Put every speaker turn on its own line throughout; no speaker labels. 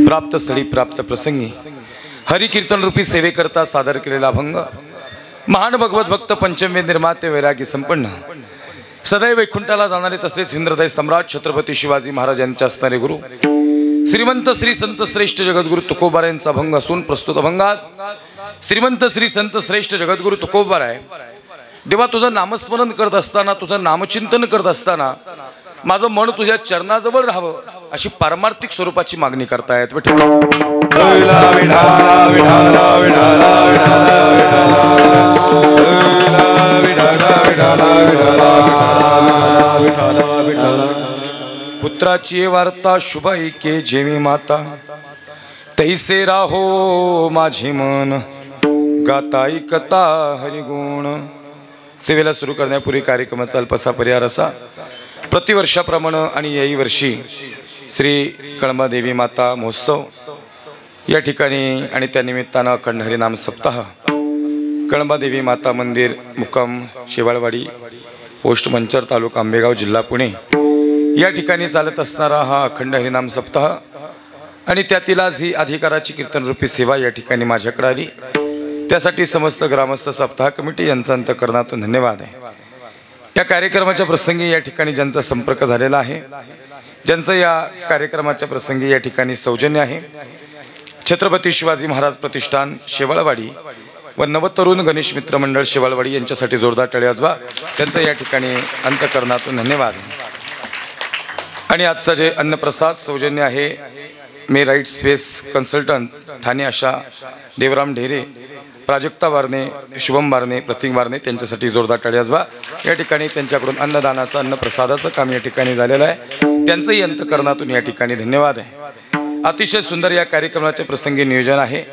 प्राप्त स्थळी प्राप्त प्रसंगी हरि कीर्तन रूपी सेवेकरता सादर केलेला अभंग महान भगवत भक्त पंचमे निर्माते वैरागी संपन्न सदैव वैकुंठाला जाणारे तसेच इंद्रदय सम्राट छत्रपती शिवाजी महाराज यांचे असणारे गुरु श्रीमंत श्री संत श्रेष्ठ जगद्गुरु तुकोबार यांचा अभंग असून प्रस्तुत अभंगात श्रीमंत श्री संत श्रेष्ठ जगद्गुरु तुकोबार आहे। देवा तुझं नामस्मरण करत असताना तुझं नामचिंतन करत असताना माझं मन तुझ्या चरणाजवळ राहावं अशी पारमार्थिक स्वरूपाची मागणी करतायत। पुत्राची वार्ता शुभ ऐके जेवी माता तैसे राहो माझे मन गाता ऐकता हरिगुण। सेवेला सुरू करण्यापूर्वी कार्यक्रमाचा अल्पसा परिहार असा प्रतिवर्षाप्रमाणे आणि याही वर्षी श्री कळंबादेवी माता महोत्सव या ठिकाणी आणि त्या निमित्तानं अखंड हरिनाम सप्ताह कळंबादेवी माता मंदिर मुक्काम शेवाळवाडी पोस्ट मंचर तालुका आंबेगाव जिल्हा पुणे या ठिकाणी चालत असणारा हा अखंड हरिनाम सप्ताह आणि त्यातील आज ही अधिकाराची कीर्तन रूपी सेवा या ठिकाणी माझ्याकडे आली। त्यासाठी समस्त ग्रामस्थ सप्ताह कमिटी यांचा अंतःकरणातून धन्यवाद आहे। या कार्यक्रमाच्या प्रसंगी या ठिकाणी ज्यांचा संपर्क झालेला आहे ज्यांचं या कार्यक्रमाच्या प्रसंगी या ठिकाणी सौजन्य आहे छत्रपती शिवाजी महाराज प्रतिष्ठान शेवाळवाडी व नवतरुण गणेश मित्र मंडळ शेवाळवाडी यांच्यासाठी जोरदार टाळ्या वाजवा। त्यांचं या ठिकाणी अंतःकरणातून धन्यवाद आहे। आणि आजचा जे अन्नप्रसाद सौजन्य आहे मे राईट स्पेस कन्सल्टंट ठाणे आशा देवराम ढेरे प्राजक्ता बारणे शुभम बारणे प्रतीक बारणे त्यांच्यासाठी जोरदार टाळ्या वाजवा। या ठिकाणी त्यांच्याकडून अन्नदानाचं अन्नप्रसादाचं काम या ठिकाणी झालेलं आहे। त्यांचंही अंतःकरणातून या ठिकाणी धन्यवाद आहे। अतिशय सुंदर या कार्यक्रमाच्या प्रसंगी नियोजन आहे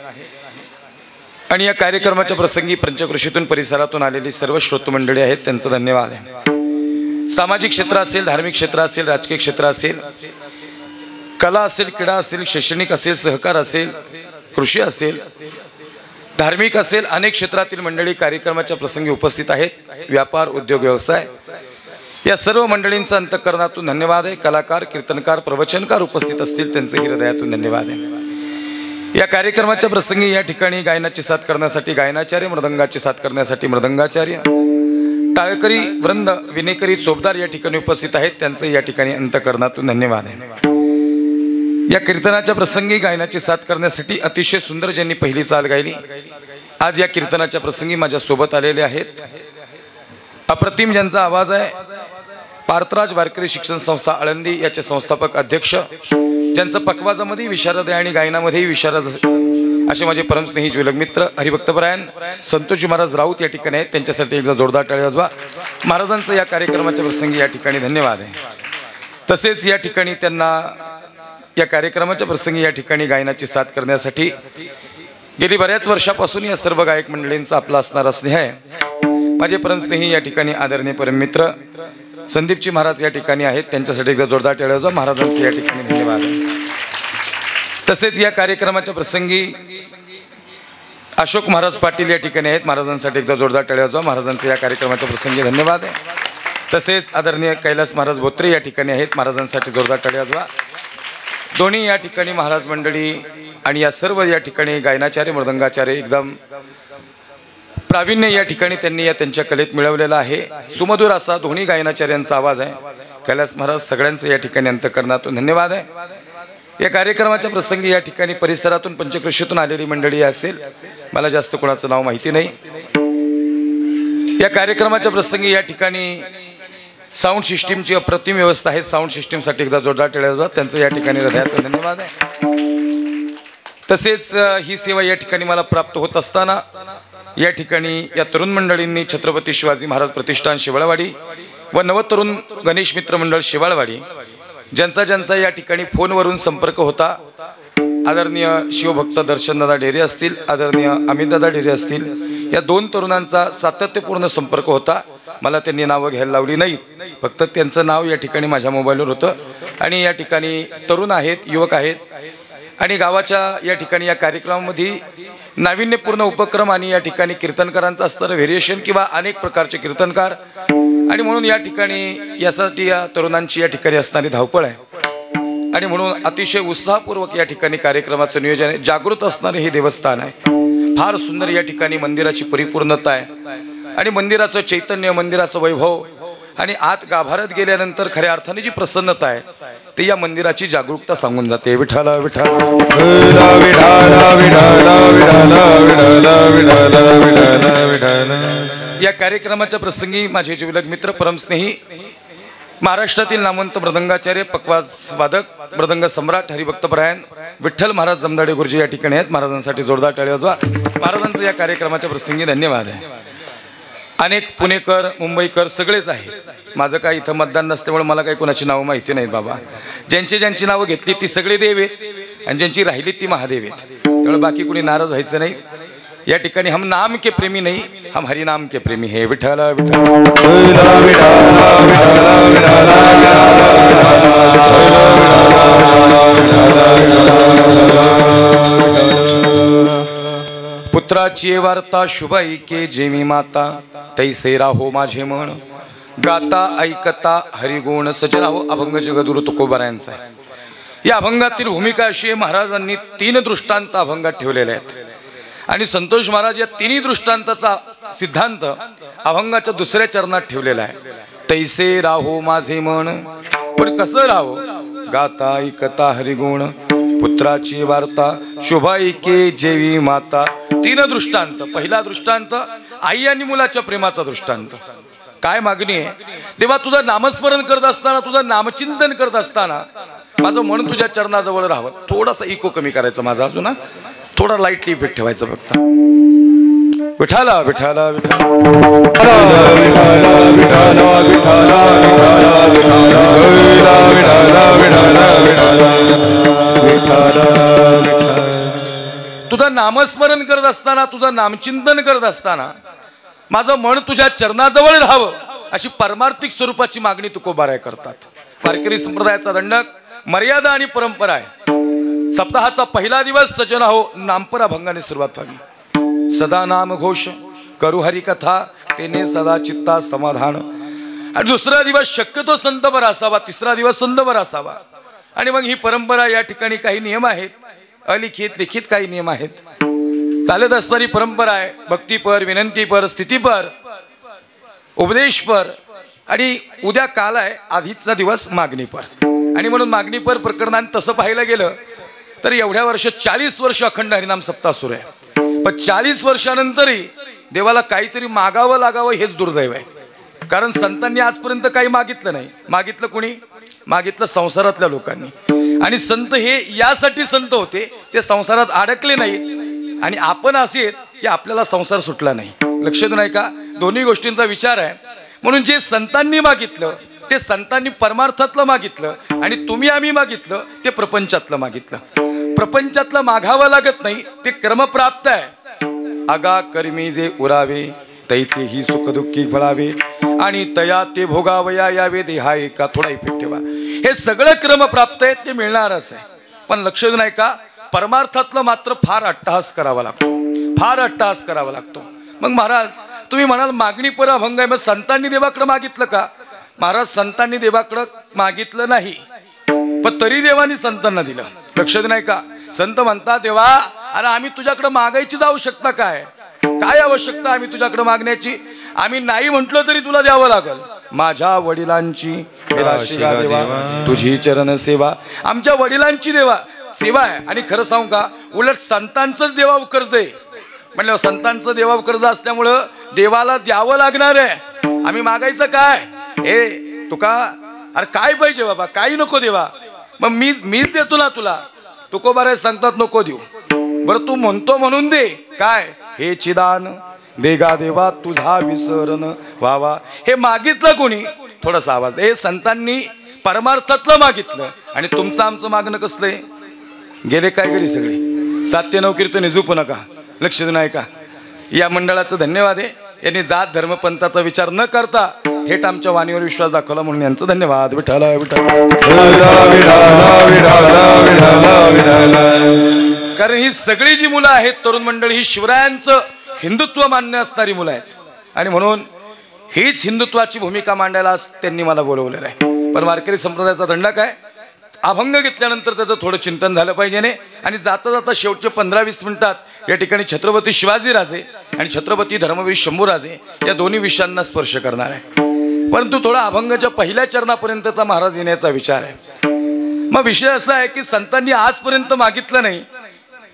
आणि या कार्यक्रमाच्या प्रसंगी पंचक्रोशीतून परिसरातून आलेली सर्व श्रोतृ मंडळी आहेत त्यांचं धन्यवाद आहे। सामाजिक क्षेत्र असेल धार्मिक क्षेत्र असेल राजकीय क्षेत्र असेल कला असेल क्रीडा असेल शैक्षणिक असेल सहकार असेल कृषी असेल धार्मिक असेल अनेक क्षेत्रातील मंडळी कार्यक्रमाच्या प्रसंगी उपस्थित आहेत। व्यापार उद्योग व्यवसाय या सर्व मंडळींचा अंतःकरणातून धन्यवाद आहे। कलाकार कीर्तनकार प्रवचनकार उपस्थित असतील त्यांचंही हृदयातून धन्यवाद आहे। या कार्यक्रमाच्या प्रसंगी या ठिकाणी गायनाची साथ करण्यासाठी गायनाचार्य मृदंगाची साथ करण्यासाठी मृदंगाचार्य टाळकरी वृंद विनेकरी चोपदार या ठिकाणी उपस्थित आहेत त्यांचं या ठिकाणी अंतःकरणातून धन्यवाद आहे। या कीर्तनाच्या प्रसंगी गायनाची साथ करण्यासाठी अतिशय सुंदर ज्यांनी पहिली चाल गायली आज या कीर्तनाच्या प्रसंगी माझ्या सोबत आलेले आहेत। अप्रतिम ज्यांचा आवाज आहे पार्थराज वारकरी शिक्षण संस्था आळंदी याचे संस्थापक अध्यक्ष ज्यांचं पकवाजामध्ये विशारद आहे आणि गायनामध्येही विशारद असे माझे परमस्नेही ज्वलक मित्र हरिभक्तपरायण संतोषजी महाराज राऊत या ठिकाणी आहेत त्यांच्यासाठी एकदा जोरदार टाळ्या वाजवा। महाराजांचं या कार्यक्रमाच्या प्रसंगी या ठिकाणी धन्यवाद आहे। तसेच या ठिकाणी त्यांना या कार्यक्रमाच्या प्रसंगी या ठिकाणी गायनाची साथ करण्यासाठी गेली बऱ्याच वर्षापासून या सर्व गायक मंडळींचा आपला असणारा स्नेह आहे। माझे परमस्नेही या ठिकाणी आदरणीय परममित्र संदीपजी महाराज या ठिकाणी आहेत त्यांच्यासाठी एकदा जोरदार टाळ्या वाजवा। महाराजांचे या ठिकाणी धन्यवाद आहे। तसेच या कार्यक्रमाच्या प्रसंगी अशोक महाराज पाटील या ठिकाणी आहेत महाराजांसाठी एकदा जोरदार टाळ्या वाजवा। महाराजांचे या कार्यक्रमाच्या प्रसंगी धन्यवाद आहे। तसेच आदरणीय कैलास महाराज बोत्रे या ठिकाणी आहेत महाराजांसाठी जोरदार टाळ्या वाजवा। दोन्ही या ठिकाणी महाराज मंडळी आणि या सर्व या ठिकाणी गायनाचार्य मृदंगाचार्य एकदम प्रावीण्य या ठिकाणी त्यांनी या त्यांच्या कलेत मिळवलेला आहे। सुमधुर असा दोन्ही गायनाचार्यांचा आवाज आहे। कैलास महाराज सगळ्यांचं या ठिकाणी अंतःकरणातून धन्यवाद आहे। या कार्यक्रमाच्या प्रसंगी या ठिकाणी परिसरातून पंचक्रोशीतून आलेली मंडळी असेल मला जास्त कोणाचं नाव माहिती नाही। या कार्यक्रमाच्या प्रसंगी या ठिकाणी साऊंड सिस्टीमची अप्रतिम व्यवस्था आहे। साऊंड सिस्टीमसाठी एकदा जोरदार टाळ्या वाजवा त्यांचं या ठिकाणी हृदयातून धन्यवाद आहे। तसेच ही सेवा या ठिकाणी मला प्राप्त होत असताना या ठिकाणी या तरुण मंडळींनी छत्रपती शिवाजी महाराज प्रतिष्ठान शेवाळवाडी व नवतरुण गणेश मित्र मंडळ शेवाळवाडी ज्यांचा या ठिकाणी फोनवरून संपर्क होता आदरणीय शिवभक्त दर्शनदादा ढेरे असतील आदरणीय अमितदादा ढेरे असतील या दोन तरुणांचा सातत्यपूर्ण संपर्क होता। मला त्यांनी नावं घ्यायला लावली नाहीत फक्त त्यांचं नाव या ठिकाणी माझ्या मोबाईलवर होतं आणि या ठिकाणी तरुण आहेत युवक आहेत आणि गावाच्या या ठिकाणी या कार्यक्रमामध्ये नाविन्यपूर्ण उपक्रम आणि या ठिकाणी कीर्तनकारांचा असणारं व्हेरिएशन किंवा अनेक प्रकारचे कीर्तनकार आणि म्हणून या ठिकाणी यासाठी या तरुणांची या ठिकाणी असणारी धावपळ आहे। आणि म्हणून अतिशय उत्साहपूर्वक या ठिकाणी कार्यक्रमाचं नियोजन आहे. जागृत असणारे हे देवस्थान आहे. फार सुंदर या ठिकाणी मंदिराची परिपूर्णता आहे आणि मंदिराचं चैतन्य, मंदिराचं वैभव आणि आत गाभाऱ्यात गेल्यानंतर खऱ्या अर्थाने जी प्रसन्नता आहे ती या मंदिराची जागरूकता सांगून जाते. विठ्ठल विठ्ठल या कार्यक्रमाच्या प्रसंगी माझे जिवलग मित्र, परमस्नेही, महाराष्ट्रातील नामवंत मृदंगाचार्य, पकवाज वादक, मृदंग सम्राट, हरिभक्तपरायण विठ्ठल महाराज जमदाडे गुरुजी या ठिकाणी आहेत. महाराजांसाठी जोरदार टाळी वाजवा. महाराजांचं या कार्यक्रमाच्या प्रसंगी धन्यवाद आहे. अनेक पुणेकर, मुंबईकर सगळेच आहेत. माझं काय इथं मतदान नसल्यामुळे मला काही कोणाची नावं माहिती नाहीत बाबा. ज्यांची नावं घेतली ती सगळे देव आहेत आणि ज्यांची राहिली ती महादेव आहेत. त्यामुळे बाकी कोणी नाराज व्हायचं नाही. या ठिकाणी हम नाम के प्रेमी नहीं, हम हरिनाम के प्रेमी है. विठ्ठल विठ्ठल पुत्राची वार्ता शुभाई के जेवी माता, तैसे राहो माझे मन गाता ऐकता हरिगुण. सजन हो अभंग जगद्गुरु तुकोबारायांचा आहे. या अभंगातील भूमिका अशी आहे, महाराजांनी 3 दृष्टांत अभंगात ठेवलेले आहेत आणि संतोष महाराज या 3 दृष्टांताचा सिद्धांत अभंगाच्या 2ऱ्या चरणात ठेवलेला आहे. तैसे राहो माझे मन, पण कसं राहो? गाता ऐकता हरिगुण, पुत्राची वार्ता शुभाई के जेवी माता. 3 दृष्टांत. पहिला दृष्टांत आई आणि मुलाच्या प्रेमाचा दृष्टांत. काय मागणी आहे? देवा, तुझं नामस्मरण करत असताना, तुझं नामचिंतन करत असताना माझं मन तुझ्या चरणाजवळ राहावं. थोडासा इको कमी करायचा माझा अजून, थोडा लाईटली इफेक्ट ठेवायचा फक्त. विठाला विठाला तुझं नामस्मरण करत असताना, तुझं नामचिंतन करत असताना माझं मन तुझ्या चरणाजवळ राहावं, अशी परमार्थिक स्वरूपाची मागणी तुकोबाराय करतात. वारकरी संप्रदायाचा दंडक मर्यादा आणि परंपरा आहे. सप्ताहाचा पहिला दिवस सजन हो नामपर अभंगाने सुरुवात व्हावी. सदा नाम घोष करू हरी कथा, तेने सदा चित्ता समाधान. आणि 2रा दिवस शक्यतो संतपर असावा, 3रा दिवस संतपर असावा. आणि मग ही परंपरा, या ठिकाणी काही नियम आहेत, अलिखित लिखित काही नियम आहेत. चालत असणारी परंपरा आहे. भक्तीपर, विनंतीपर, स्थितीपर, उपदेशपर आणि उद्या काल आहे आधीचा दिवस मागणीपर. आणि म्हणून मागणीपर प्रकरणात तसं पाहायला गेलं तर एवढ्या वर्ष 40 वर्ष अखंड हरिनाम सप्ताह सुरू आहे. पण 40 वर्षानंतरही देवाला काहीतरी मागावं लागावं हेच दुर्दैव आहे. कारण संतांनी आजपर्यंत काही मागितलं नाही. मागितलं कोणी? मागितलं संसारातल्या लोकांनी. आणि संत हे यासाठी संत होते, ते संसारात अडकले नाहीत. आणि आपण असे आहेत की आपल्याला संसार सुटला नाही. लक्ष देऊ नाही का? दोन्ही गोष्टींचा विचार आहे. म्हणून जे संतांनी मागितलं ते संतांनी परमार्थातलं मागितलं आणि तुम्ही आम्ही मागितलं ते प्रपंचातलं मागितलं. प्रपंचातलं मागावं लागत नाही, ते कर्मप्राप्त आहे. अगा कर्मी जे उरावे, तैतेही सुख दुःखी फळावे आणि तया ते भोगावया यावे. देहा एका थोडा इफेक्ट ठेवा. हे सगळं क्रमप्राप्त आहे, ते मिळणारच आहे. पण लक्ष देऊ नाही का? परमार्थातलं मात्र फार अट्टहास करावा लागतो, फार अट्टहास करावा लागतो. मग महाराज तुम्ही म्हणाल मागणी पर अभंग आहे, मग संतांनी देवाकडे मागितलं का? महाराज संतांनी देवाकडं मागितलं नाही, पण तरी देवानी संतांना दिलं. लक्ष दे नाही का? संत म्हणतात देवा, अरे आम्ही तुझ्याकडे मागायची जाऊ शकता काय? काय आवश्यकता आम्ही तुझ्याकडे मागण्याची? आम्ही नाही म्हटलं तरी तुला द्यावं लागल. माझ्या वडिलांची देवा तुझी चरण सेवा. आमच्या वडिलांची देवा सेवा आहे. आणि खरं सांगू का, उलट संतांचंच देवा कर्ज आहे. म्हणलं संतांचं देवा कर्ज असल्यामुळं देवाला द्यावं लागणार आहे. आम्ही मागायचं काय? हे तुका, अरे काय पाहिजे बाबा? काही नको देवा, मग मीच देतो ना तुला. तुकोबाराय सांगतात नको देऊ. बरं तू म्हणतो म्हणून दे. काय? हे चिदान देगा देवा तुझा विसरण व्हावा. हे मागितलं कोणी? थोडासा आवाज. हे संतांनी परमार्थातलं मागितलं. आणि तुमचं आमचं मागणं कसलंय? गेले काय घरी सगळे 7 ते 9 कीर्तने झोपू नका. लक्ष देऊ नाही का? या मंडळाचं धन्यवाद आहे. यांनी जात धर्म पंथाचा विचार न करता थेट आमच्या वाणीवर विश्वास दाखवला, म्हणून यांचं धन्यवाद. विठ्ठल विठ्ठल. कारण ही सगळी जी मुलं आहेत तरुण मंडळी, ही शिवरायांचं हिंदुत्व मान्य असणारी मुलं आहेत. आणि म्हणून हीच हिंदुत्वाची भूमिका मांडायला त्यांनी मला बोलवलेलं आहे. पण वारकरी संप्रदायाचा दंडक आहे. अभंग घेतल्यानंतर त्याचं थोडं चिंतन झालं पाहिजे ने. आणि जाता जाता शेवटचे 15-20 मिनिटात या ठिकाणी छत्रपती शिवाजीराजे आणि छत्रपती धर्मवीर शंभूराजे या दोन्ही विषयांना स्पर्श करणार आहे. परंतु थोडा अभंगाच्या पहिल्या चरणापर्यंतचा महाराज येण्याचा विचार आहे. मग विषय असा आहे की संतांनी आजपर्यंत मागितलं नाही,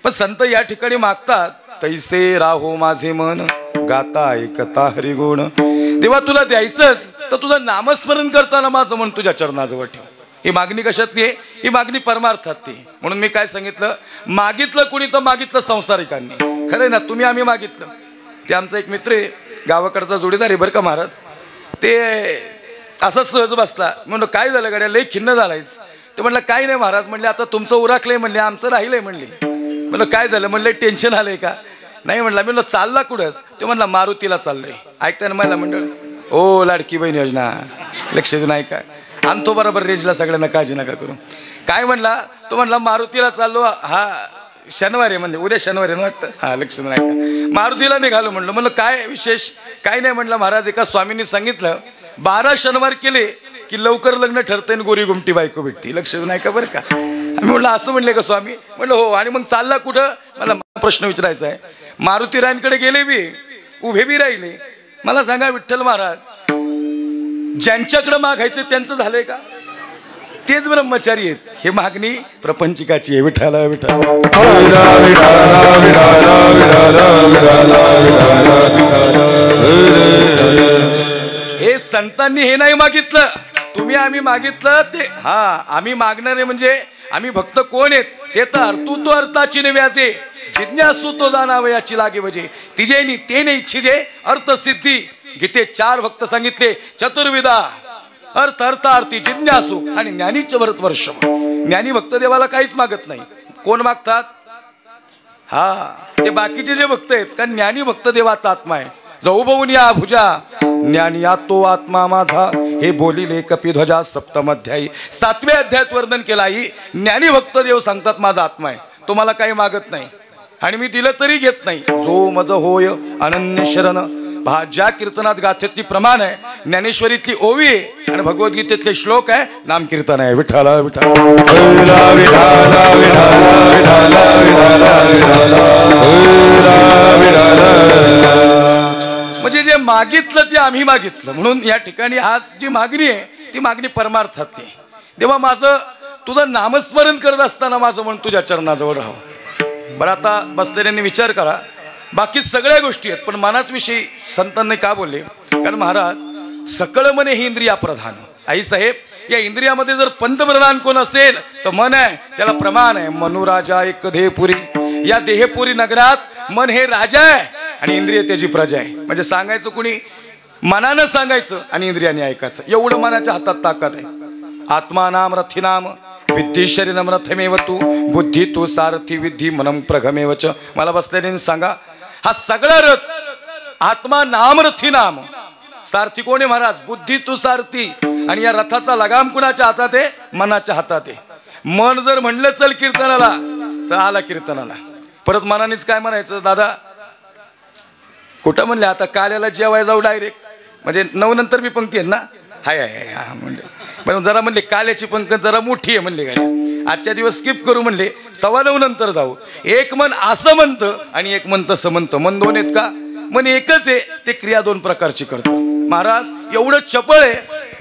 पण संत या ठिकाणी मागतात, तैसे राहो माझे मन गाता ऐकता हरिगुण. तेव्हा तुला द्यायचंच तर तुझं नामस्मरण करताना माझं मन तुझ्या चरणाजवळ ठेव. ही मागणी कशातली आहे? ही मागणी परमार्थातली. म्हणून मी काय सांगितलं, मागितलं कुणी तर मागितलं संसारिकांनी. खरं ना, तुम्ही आम्ही मागितलं. ते आमचा एक मित्र आहे, गावाकडचा जोडीदार आहे बरं का महाराज. ते असं सहज बसला. म्हणलं काय झालं गाड्या, लई खिन्न झालायस? ते म्हणलं काय नाही महाराज. म्हणले आता तुमचं उराकलंय म्हणले, आमचं राहिलंय म्हणले. म्हणलं काय झालं? म्हणलं टेन्शन आलंय का? नाही म्हणला. म्हणलं चालला कुठंच? ते म्हणला मारुतीला चाललोय. ऐकताना मला मंडळ, ओ लाडकी बहीण योजना लक्ष देऊन ऐका, आणतो बरोबर रेंजला, सगळ्यांना काळजी नका करू. काय म्हणला तो? म्हणला मारुतीला चाललो. हा शनिवार आहे म्हणले, उद्या शनिवार आहे ना वाटतं. हा लक्ष देऊन ऐका, मारुतीला निघालो म्हणलं. म्हणलं काय विशेष? काय नाही म्हणलं, महाराज एका स्वामींनी सांगितलं 12 शनिवार केले की लवकर लग्न ठरते आणि गोरी गुमटी बायको भेटती. लक्ष देऊन ऐका बरं का. आम्ही म्हणलं असं म्हणले का स्वामी? म्हणलं हो. आणि मग चालला कुठं? मला प्रश्न विचारायचा आहे. मारुती रायांकडे गेले बी, उभे बी राहिले. मला सांगा विठ्ठल महाराज, ज्यांच्याकडे मागायचं त्यांचं झालंय का? तेच ब्रह्मचारी आहेत. हे मागणी प्रपंचिकाची आहे. विठ्ठल विठ्ठल हे संतांनी हे नाही मागितलं, तुम्ही आम्ही मागितलं ते. हा आम्ही मागणारे म्हणजे आम्ही भक्त कोण आहेत ते तर अर्थू तो अर्थाची व्याजे, जिज्ञासू तो जाणावयाची लागे वजे, तिजेनी ते नाही इच्छिजे अर्थ सिद्धी. गीते 4 भक्त सांगितले, चतुर्विधा अर्थ अर्थार्थी जिज्ञासू आणि ज्ञानीच भरतवर्ष. ज्ञानी भक्त देवाला काहीच मागत नाही. कोण मागतात? हा ते बाकीचे जे भक्त आहेत. कारण ज्ञानी भक्त देवाचा आत्मा आहे. जाऊ बहुन या भुजा ज्ञानी या तो आत्मा माझा, हे बोलिले कपिध्वजा. 7म अध्यायी 7व्या अध्यायात वर्णन केला. ही ज्ञानी भक्त देव सांगतात माझा आत्मा आहे, तो मला काही मागत नाही आणि मी दिलं तरी घेत नाही. जो मज होय अनन्य शरण. ज्या कीर्तनात गाथेतली प्रमाण आहे, ज्ञानेश्वरीतली ओवी आहे आणि भगवद्गीतेतले श्लोक आहे, नाम कीर्तन आहे. विठ्ठल विठ्ठल म्हणजे जे मागितलं ते आम्ही मागितलं. म्हणून या ठिकाणी आज जी मागणी आहे ती मागणी परमार्थातली. तेव्हा माझं तुझं नामस्मरण करत असताना माझं मन तुझ्या चरणाजवळ राहावं. बरं आता बसलेल्यांनी विचार करा, बाकी सगळ्या गोष्टी आहेत पण मनाच विषयी संतांनी का बोलले? कारण महाराज सकळ मने ही इंद्रिया प्रधान. आई साहेब, या इंद्रियामध्ये जर पंतप्रधान कोण असेल तर मन आहे, त्याला प्रमाण आहे. मनुराजा एक देहपुरी. या देहपुरी नगरात मन हे राजा आहे आणि इंद्रिय त्याची प्रजा आहे. म्हणजे सांगायचं कुणी मनानं सांगायचं आणि इंद्रियाने ऐकायचं, एवढं मनाच्या हातात ताकद आहे. आत्मा नाम रथी नाम विद्धी शरीरम रथमेव तू बुद्धी तू सारथी विद्धी मनम प्रगमेवच. मला बसलेले सांगा, हा सगळा रथ आत्मा नाम रथी नाम. सारथी कोण आहे महाराज? बुद्धी तू सारथी. आणि या रथाचा लगाम कुणाच्या हातात आहे? मनाच्या हातात आहे. मन जर म्हणलं चल कीर्तनाला तर आला कीर्तनाला. परत मनानेच काय म्हणायचं? दादा कुठं म्हणले? आता काल्याला जेवाय जाऊ डायरेक्ट. म्हणजे 9 नंतर मी पंक्ती आहे ना. हाय हाय हा म्हणले. पण जरा म्हणले काल्याची पंक्ती जरा मोठी आहे म्हणले, गाड्या आजच्या दिवस स्किप करू म्हणले, 9:15 नंतर जाऊ. एक मन असं म्हणतं आणि एक मन तसं म्हणतं. मन 2 आहेत का? मन एकच आहे, ते क्रिया 2 प्रकारची करतो. महाराज एवढं चपळ आहे.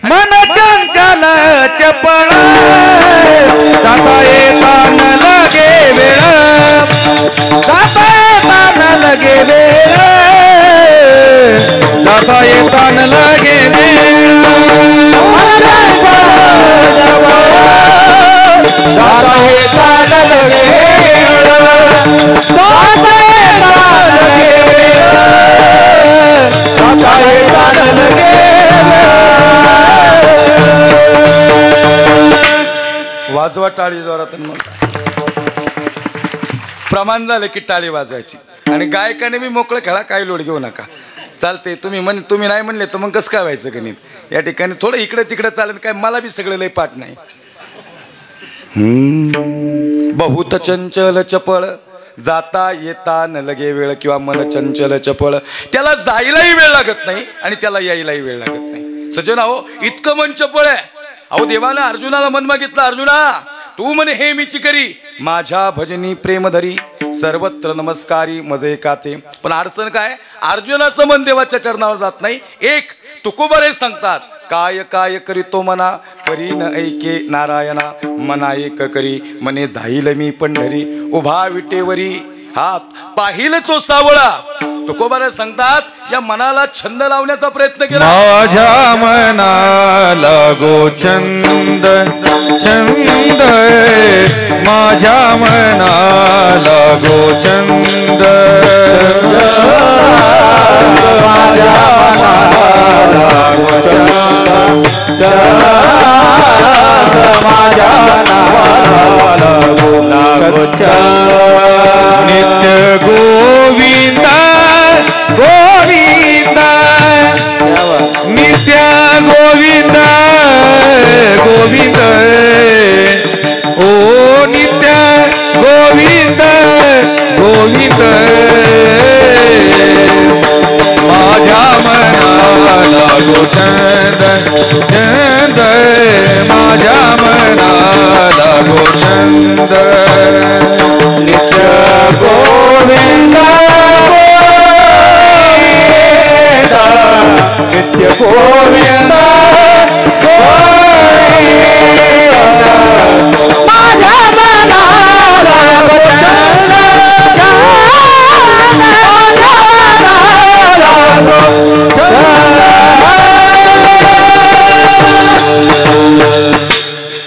मन चंचल चपळ जाता येता न लगे वेळ, जाता येता न लगे वेळ, जाता येता न लगे वेळ. जाता येता न लगे वेळ, जाता येता न लगे वेळ, जाता येता न लगे.
वाजवा टाळी जोरात. प्रमाण झालं की टाळी वाजवायची. आणि गायकाने मी मोकळं खेळा, काही लोड घेऊ नका. चालते तुम्ही नाही म्हणले तर मग कसं काय व्हायचं गणित? या ठिकाणी थोडं इकडे तिकडे चालेल. काय मला बी सगळं लय पाठ नाही. बहुत चंचल चपळ जाता येता न लगे वेळ. किंवा मन चंचल चपळ, त्याला जायलाही वेळ लागत नाही आणि त्याला यायलाही वेळ लागत नाही. सज्जन अहो, इतकं मन चपळ आहे. अहो देवानं अर्जुनाला मन मागितलं, अर्जुना तू म्हणे हे मीची करी माझ्या भजनी प्रेम धरी सर्वत्र नमस्कारी मजे काते. पण अडचण काय, अर्जुनाचं मन देवाच्या चरणावर जात नाही. एक तुकोबरे सांगतात, काय काय करीतो मना परी न ऐके नारायणा, मना एक करी मने जाईल मी पंढरी, उभा विटेवरी हात पाहिल तो सावळा. तुकोबारे सांगतात, या मनाला छंद लावण्याचा प्रयत्न केला.
माझ्या मनाला गो छंद छंद, माझ्या मनाला गो छंद, माझ्या मनाला गो छंद, माझ्या मनाला गो छंद. नित्य गोविंद गोविंद, नित्य गोविंद गोविंद, ओ नित्य गोविंद गोविंद, माझ्या मनाला गो छंद छंद, माझ्या मनाला गो छंद. नित्य गोविंद नित्य गोविंद माझ्या मनाला गो छंद,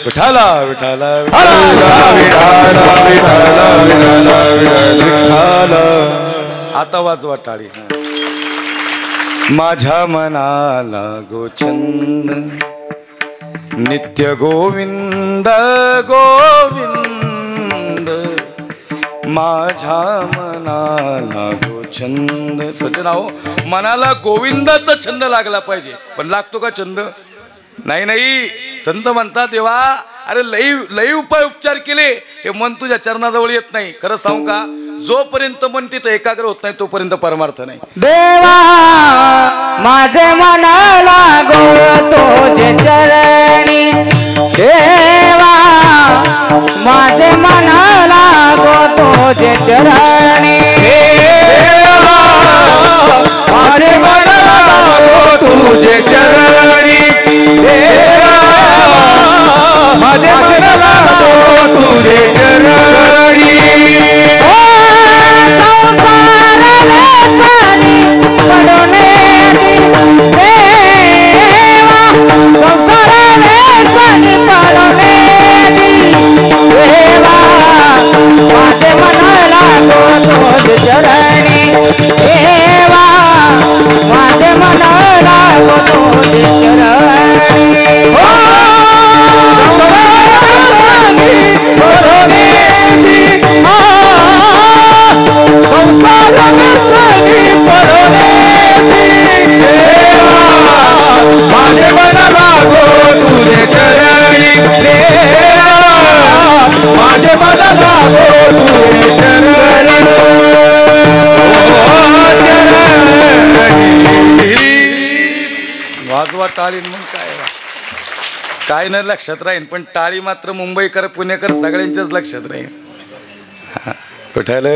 विठाला विठाला आता वाजवा टाळी. माझ्या मनाला गो छंद, नित्य गोविंद गोविंद, माझ्या मनाला गो छंद. सजनाओ, मनाला गोविंदाचा छंद लागला पाहिजे. पण लागतो का छंद? नाही नाही. संत म्हणतात, देवा अरे लई लई उपाय उपचार केले, हे मन तुझ्या चरणाजवळ येत नाही. खरं सांगू का, जोपर्यंत मन तिथं एकाग्र होत नाही तोपर्यंत परमार्थ नाही.
देवा माझे मन लागो तुझे चरणी, देवा माझे मन लागो तुझे चरणी,
देवा माझे मन लागो तुझे चरणी, देवा माझे मन लागो तुझे चरणी.
वाजवा टाळी. मग काय नाही लक्षात राहील, पण टाळी मात्र मुंबईकर पुणेकर सगळ्यांच्याच लक्षात राहील. विठ्ठल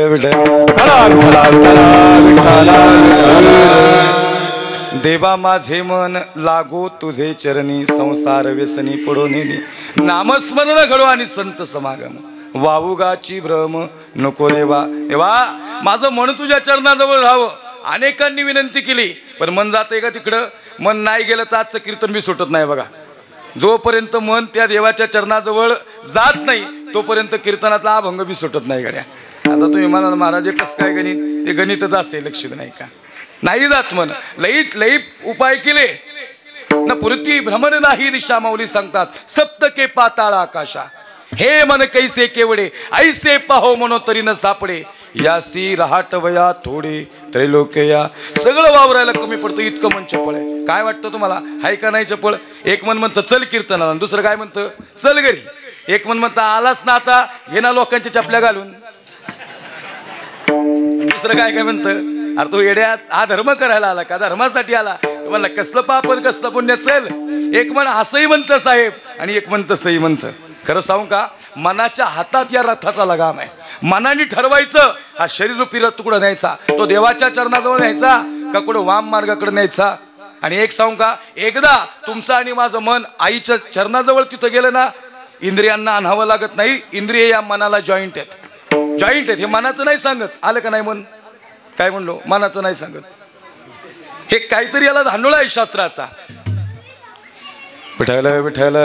देवा माझे मन लागो तुझे चरणी, संसार व्यसनी पडो नेली, नामस्मरण घडो आणि संत समागम, वावुगाची भ्रम नको देवा. देवा माझं मन तुझ्या चरणाजवळ राहावं. अनेकांनी विनंती केली, पण मन जाते का तिकडं? मन नाही गेलं तर आजचं कीर्तन बी सुटत नाही बघा. जोपर्यंत मन त्या देवाच्या चरणाजवळ जात नाही तोपर्यंत कीर्तनातला अभंग बी सुटत नाही गड्या. आता तुम्ही म्हणाल महाराज कसं काय गणित, ते गणितच असेल, लक्षात नाही का? नाही जात मन. लईत लई उपाय केले न पुरती भ्रमण नाही दिशा, माऊली सांगतात सप्तके पाताळ आकाशा, हे मन कैसे केवडे ऐसे पाहो मनो तरी न सापडे, यासी रहाटवया थोडे त्रैलोक्या. सगळं वावरायला कमी पडतं, इतकं मन चपळ आहे. काय वाटतं तुम्हाला, हाय का नाही चपळ? एक मन म्हणतं चल कीर्तनाला, दुसरं काय म्हणतं चल घरी. एक मन म्हणतं आलाच ना आता हे ना लोकांच्या चपल्या घालून, दुसरं काय काय म्हणतं अरे तू येड्यात हा धर्म करायला आला का, धर्मासाठी आला? तुम्हाला कसलं पाप कसलं पुण्य, चल. एक मन असंही म्हणतं साहेब आणि एक मन तसंही म्हणतं. खरं सांगू का, मनाच्या हातात या रथाचा लगाम आहे. मनाने ठरवायचं हा शरीररूपी रथ कुठं न्यायचा, तो देवाच्या चरणाजवळ न्यायचा का कुठं वाम मार्गाकडे न्यायचा. आणि एक सांगू का, एकदा तुमचं आणि माझं मन आईच्या चरणाजवळ तिथं गेलं ना, इंद्रियांना आणावं लागत नाही. इंद्रिय या मनाला जॉईंट आहेत, जॉईंट आहेत. हे मनाचं नाही सांगत, आलं का नाही मन, काय म्हणलो, मनाचं नाही सांगत. हे काहीतरी याला धांडोळा आहे शास्त्राचा. विठ्ठल विठ्ठल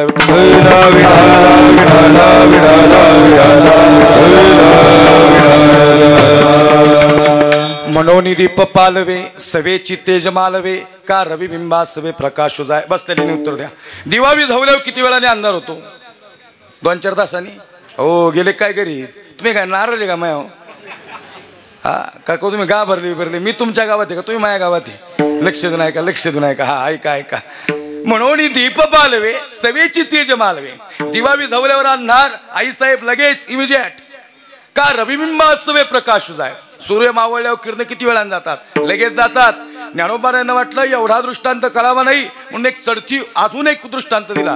मनोनी दीप पालवे सवेची तेज मालवे का रविबिंबा सवे प्रकाश जाय. बस त्याने उत्तर द्या. दिवा विझवल्यावर किती वेळाने अंधार होतो? 2-4 तासांनी. हो गेले काय घरी, तुम्ही काय नाराज का माया? हा का तुम्ही गा भरली मी तुमच्या गावात आहे का, तुम्ही माझ्या गावात आहे? लक्ष देऊन ऐका, लक्ष देऊन ऐका. हा ऐका ऐका. म्हणून दीप पालवे सवेची तेज मालवे. दिवा विझवल्यावर अंधार, आई साहेब लगेच इमिजिएट का रविबिंब असवे प्रकाश जाय. सूर्य मावळल्यावर किरण किती वेळाने जातात? लगेच जातात. ज्ञानोबांना वाटलं एवढा दृष्टांत कळावा नाही म्हणून एक चढती अजून एक दृष्टांत दिला.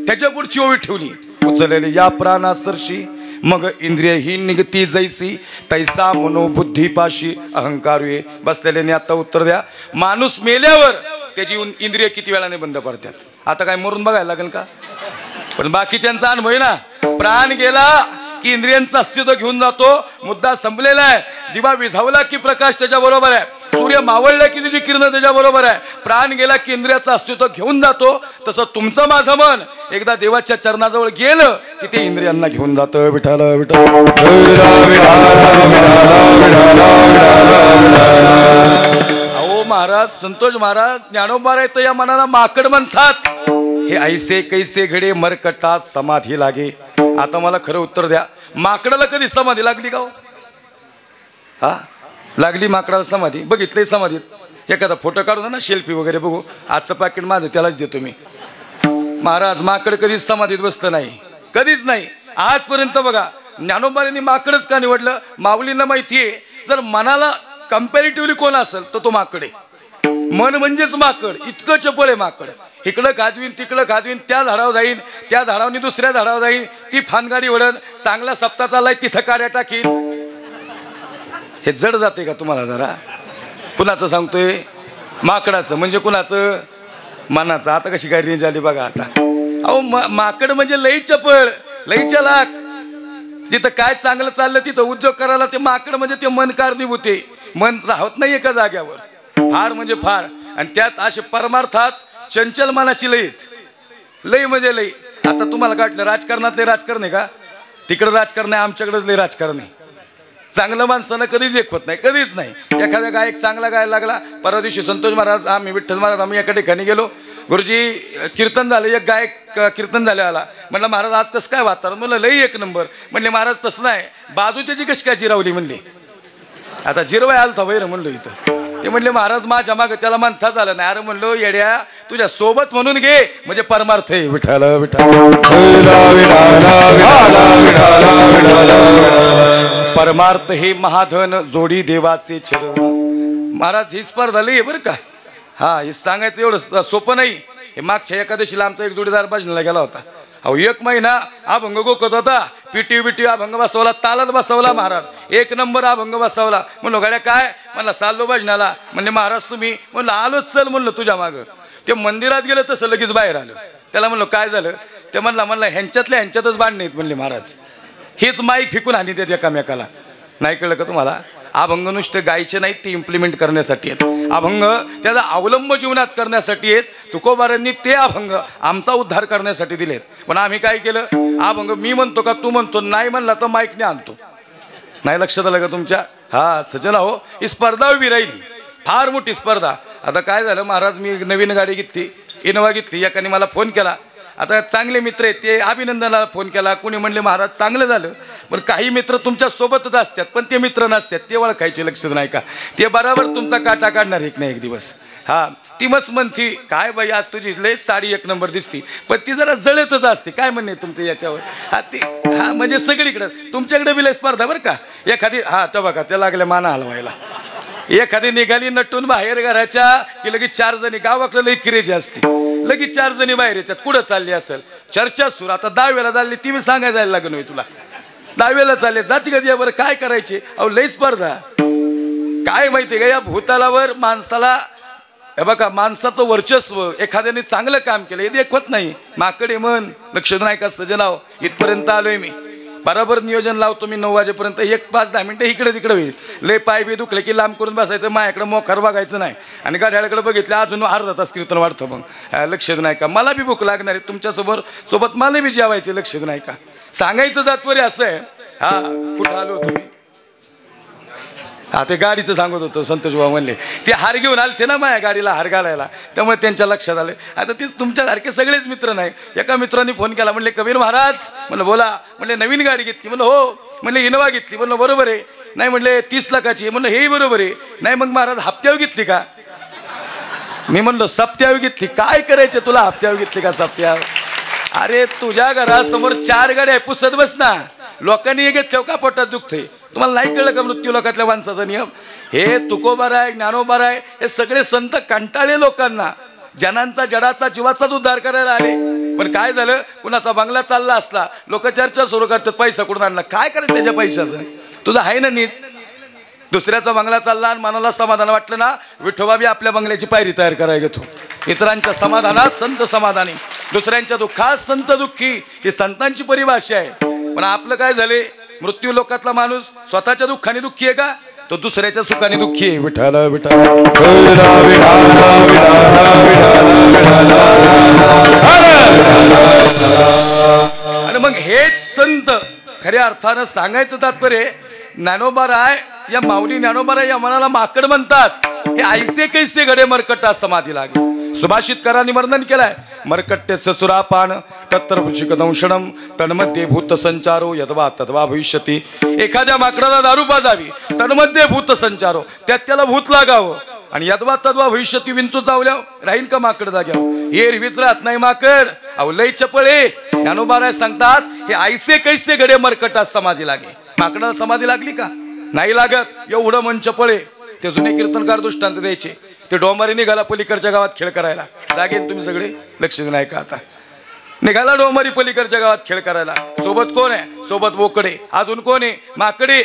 त्याच्या पुढची ओवी ठेवली. उचललेली या प्राणासरशी मग इंद्रिय ही निगती जैसी तैसा मनोबुद्धीपाशी अहंकार ये. बसलेल्याने आता उत्तर द्या. माणूस मेल्यावर त्याची इंद्रिय किती वेळाने बंद पडतात? आता काय मरून बघायला लागेल का? पण बाकीच्यांचा अनुभव आहे ना, प्राण गेला की इंद्रियांचं अस्तित्व घेऊन जातो. मुद्दा संपलेला आहे. दिवा विझवला की प्रकाश त्याच्या बरोबर आहे, सूर्य मावळला की त्याची किरण त्याच्या बरोबर आहे. प्राण गेला की इंद्रियाचं अस्तित्व घेऊन जातो. तसं तुमचं माझं मन एकदा देवाच्या चरणाजवळ गेलं की ते इंद्रियांना घेऊन जातं. विठ्ठल विठ्ठल. अहो महाराज, संतोष महाराज, ज्ञानोबा आहे तर या मनाला माकड म्हणतात. हे ऐसे कैसे घडे मरकटा समाधी लागे. आता मला खरं उत्तर द्या, माकडाला कधी समाधी लागली का? हा लागली माकडाला समाधी? बघितलंय समाधीत? एखादा फोटो काढून ना, सेल्फी वगैरे बघू. आजचं पाकिट माझं त्यालाच देतो मी. महाराज माकड कधीच समाधीत बसतं नाही, कधीच नाही आजपर्यंत. बघा ज्ञानोबांनी माकडच का निवडलं? माऊलींना माहितीये जर मनाला कम्पॅरेटिव्हली कोण असेल तर तो माकड आहे. मन म्हणजेच माकड, इतकं चपळ आहे माकड. इकडं खाजवीन तिकडं खाजवीन, त्या झाडावर जाईन, त्या झाडावनी दुसऱ्या झाडावर जाईन, ती फानगाडी वडन, चांगला सप्ताह चाललाय तिथं कार्या टाकीन. हे जड जाते का तुम्हाला जरा? कुणाचं सांगतोय? माकडाचं. म्हणजे कुणाचं? मनाचं. आता कशी काय रेंज आली बघा आता. अहो माकड म्हणजे लई चपळ, लई चलाक. तिथं काय चांगलं चाललं तिथं उद्योग करायला ते माकड म्हणजे ते मन कारणीभूत आहे. मन राहत नाही एका जाग्यावर, फार म्हणजे फार. आणि त्यात असे परमार्थात चंचल मनाची लईत, लई म्हणजे लई. आता तुम्हाला काय वाटलं राजकारणात लई राजकारण आहे का? तिकडं राजकारण आहे, आमच्याकडेच लई राजकारण आहे. चांगलं माणसानं कधीच देखवत नाही, कधीच नाही. एखादा गायक चांगला गायला लागला. परवा दिवशी संतोष महाराज, आम्ही विठ्ठल महाराज, आम्ही एका ठिकाणी गेलो. गुरुजी कीर्तन झालं, एक गायक कीर्तन झाले आला. म्हटलं महाराज आज कसं काय वातावरण? म्हणलं लई एक नंबर. म्हणले महाराज तसं नाही, बाजूच्याची कशी काय जिरावली म्हणली. आता जिरवाय आलं था वैर म्हणलो इथं. ते म्हणले महाराज माझ्या मागं त्याला म्हणता झालं नाही. अरे म्हणलो येड्या, तुझ्या सोबत म्हणून घे म्हणजे परमार्थ आहे. विठ्ठल विठ्ठल. परमार्थ हे महाधन जोडी देवाचे चरण. महाराज ही स्पर्धा लई बरं का. हा हे सांगायचं एवढं सोपं नाही. हे मागच्या एकादशीला आमचा एक जोडीदार भजनाला गेला होता. अहो 1 महिना अभंग गोकत होता. पिटी अभंग बसवला, तालात बसवला महाराज. 1 नंबर अभंग बसवला. म्हणलो गाड्या काय? म्हणला चाललो भजनाला. म्हणले महाराज तुम्ही? म्हणलं आलोच चल म्हणलं तुझ्या मागं. ते मंदिरात गेलं तसं लगेच बाहेर आलं. त्याला म्हणलं काय झालं? ते म्हणला ह्यांच्यातल्या ह्यांच्यातच भांडण आहेत म्हणले महाराज. हेच माईक फेकून हानी देत एकामेकाला. नाही कळलं का तुम्हाला? अभंग नुसते गायचे नाहीत, ते इम्प्लिमेंट करण्यासाठी आहेत. अभंग त्याचा अवलंब जीवनात करण्यासाठी आहेत. तुकोबारांनी ते अभंग आमचा उद्धार करण्यासाठी दिलेत. पण आम्ही काय केलं? अभंग मी म्हणतो का तू म्हणतो? नाही म्हणला तर माईकने आणतो. नाही लक्षात आलं का तुमच्या? हा सजन हो, ही स्पर्धा उभी राहिली, फार मोठी स्पर्धा. आता काय झालं महाराज, मी नवीन गाडी घेतली, इनोवा घेतली. एकाने मला फोन केला. आता चांगले मित्र आहेत ते अभिनंदनाला फोन केला. कोणी म्हणले महाराज चांगलं झालं. पण काही मित्र तुमच्या सोबतच असतात पण ते मित्र नसतात, ते ओळखायचे. लक्ष नाही का? ते बरोबर तुमचा काटा काढणार एक नाही एक दिवस. हा ती मस्त म्हणती काय बाई आज तुझी लय साडी 1 नंबर दिसती, पण ती जरा जळतच असते. काय म्हणणे तुमचं याच्यावर? हा ती हा म्हणजे सगळीकडं तुमच्याकडे बी लय स्पर्धा बरं का. एखादी हा तर बघा त्या लागल्या माना हलवायला. एखादी निघाली नटून बाहेर घराच्या की लगेच 4 जणी गावाकडे लई क्रेजी असते. लगेच 4 जणी बाहेर येतात. कुठं चालली असेल चर्चा सुरू. आता 10 वेळा झाली ती मी सांगायला जायला लागण होय तुला. 10 वेळा चालले जाती कधी बरं काय करायचे. अहो लई स्पर्धा. काय माहितीये का या भूतालावर माणसाला हे बघा माणसाचं वर्चस्व एखाद्याने चांगलं काम केलं हे देखवत नाही. माकडे मन लक्ष नाही का सजनाव इथपर्यंत आलोय मी. बरोबर नियोजन लावतो मी 9 वाजेपर्यंत. 1-5-10 मिनिटं इकडे तिकडे होईल. लय पाय बी दुखले की लांब करून बसायचं. माझ्याकडे मोखर बघायचं नाही. आणि गाड्याकडे बघितलं अजून अर्धा तास कीर्तन वाढतं. मग लक्ष नाही का मला बी भूक लागणार आहे तुमच्यासोबत मला बी जेवायचे. लक्ष नाही का सांगायचं तात्पर्य असं आहे. हा कुठं आलो होतो मी. हा ते गाडीचं सांगत होतो. संतोष भाऊ म्हणले ते हार घेऊन आलते ना माझ्या गाडीला हार घालायला त्यामुळे त्यांच्या लक्षात आले. आता ते तुमच्यासारखे सगळेच मित्र नाही. एका मित्रांनी फोन केला म्हणले कबीर महाराज. म्हणलं बोला. म्हणले नवीन गाडी घेतली. म्हणलं हो. म्हणले इनोवा घेतली. म्हणलं बरोबर आहे. नाही म्हणले 30 लाखाची. म्हणलं हेही बरोबर आहे. नाही मग महाराज हप्त्यावर घेतली का. मी म्हणलो सप्त्यावर घेतली. काय करायचं तुला हप्त्यावर घेतली का सप्त्यावर. अरे तुझ्या घरासमोर 4 गाड्या पुसत बस ना. लोकांनी हे घेतल्यावर का पोटात दुखते. तुम्हाला नाही कळलं का मृत्यू लोकातल्या माणसाचा नियम. हे तुकोबाराय ज्ञानोबाराय हे सगळे संत कंटाळे लोकांना जनांचा जडाचा जीवाचाच उद्धार करायला आले. पण काय झालं कुणाचा बंगला चालला असला लोक चर्चा सुरू करतात पैसा कुठून आणला. काय करायचं त्याच्या पैशाचं. तुझं आहे ना नीट. दुसऱ्याचा बंगला चालला आणि मनाला समाधान वाटलं ना विठोबा बी आपल्या बंगल्याची पायरी तयार करायला घेतो. इतरांच्या समाधानात संत समाधानी दुसऱ्यांच्या दुःखात संत दुःखी ही संतांची परिभाषा आहे. पण आपलं काय झाले मृत्यू लोकातला माणूस स्वतःच्या दुःखाने दुःखी आहे का तो दुसऱ्याच्या सुखाने दुःखी आहे. विठाला विठाला आणि मग हेच संत खऱ्या अर्थानं सांगायचं तात्पर्य ज्ञानोबाराय या माऊली ज्ञानोबाराय या मनाला माकड म्हणतात. हे ऐसे कैसे घडे मरकटा समाधी लागे. सुभाषितकारांनी वर्णन केलाय. मरकट्यस्य सुरापान तत्र वृचिकदंशनम तन्मध्ये भूत संचारो यद्वा तद्वा भविष्यती. एखाद्या माकडाला दारू पाजावी तन्मध्ये भूत संचारो त्यात त्याला भूत लागावं आणि यद्वा तद्वा भविष्यती विंचू चावल्यावर राहील का माकड जाग्यावर. हे रिवीत राहत नाही माकड. अहो लय चपळे. ज्ञानोबाराय सांगतात हे ऐसे कैसे घडे मरकटात समाधी लागे. माकडाला समाधी लागली का नाही लागत. एवढं मन चपळे. ते जुने कीर्तनकार दृष्टांत द्यायचे. ते डोंबारी निघाला पलीकडच्या गावात खेळ करायला. जागेन तुम्ही सगळे लक्ष नाही का. आता निघाला डोंबारी पलीकडच्या गावात खेळ करायला. सोबत कोण आहे सोबत बोकडे. अजून कोण आहे माकडे.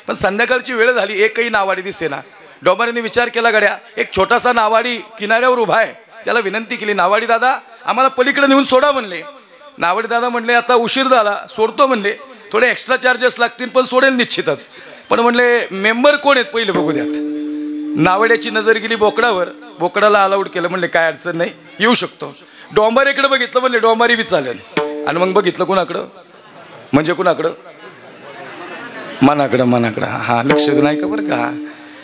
पण संध्याकाळची वेळ झाली एकही नावाडी दिसेना. डोंबारीने विचार केला गड्या एक छोटासा नावाडी किनाऱ्यावर उभा आहे. त्याला विनंती केली नावाडी दादा आम्हाला पलीकडे नेऊन सोडा म्हणले. नावाडी दादा म्हणले आता उशीर झाला सोडतो म्हणले. थोडे एक्स्ट्रा चार्जेस लागतील पण सोडेल निश्चितच. पण म्हणले मेंबर कोण आहेत पहिले बघू द्यात. नावड्याची नजर गेली बोकडावर. बोकडाला अलाउड केलं. म्हणले काय अडचण नाही येऊ शकतो. डोंबारीकडे बघितलं. म्हणले डोंबारी बी चालेल. आणि मग बघितलं कुणाकडं म्हणजे कुणाकडं मनाकडं. हा लक्ष नाही का बरं का.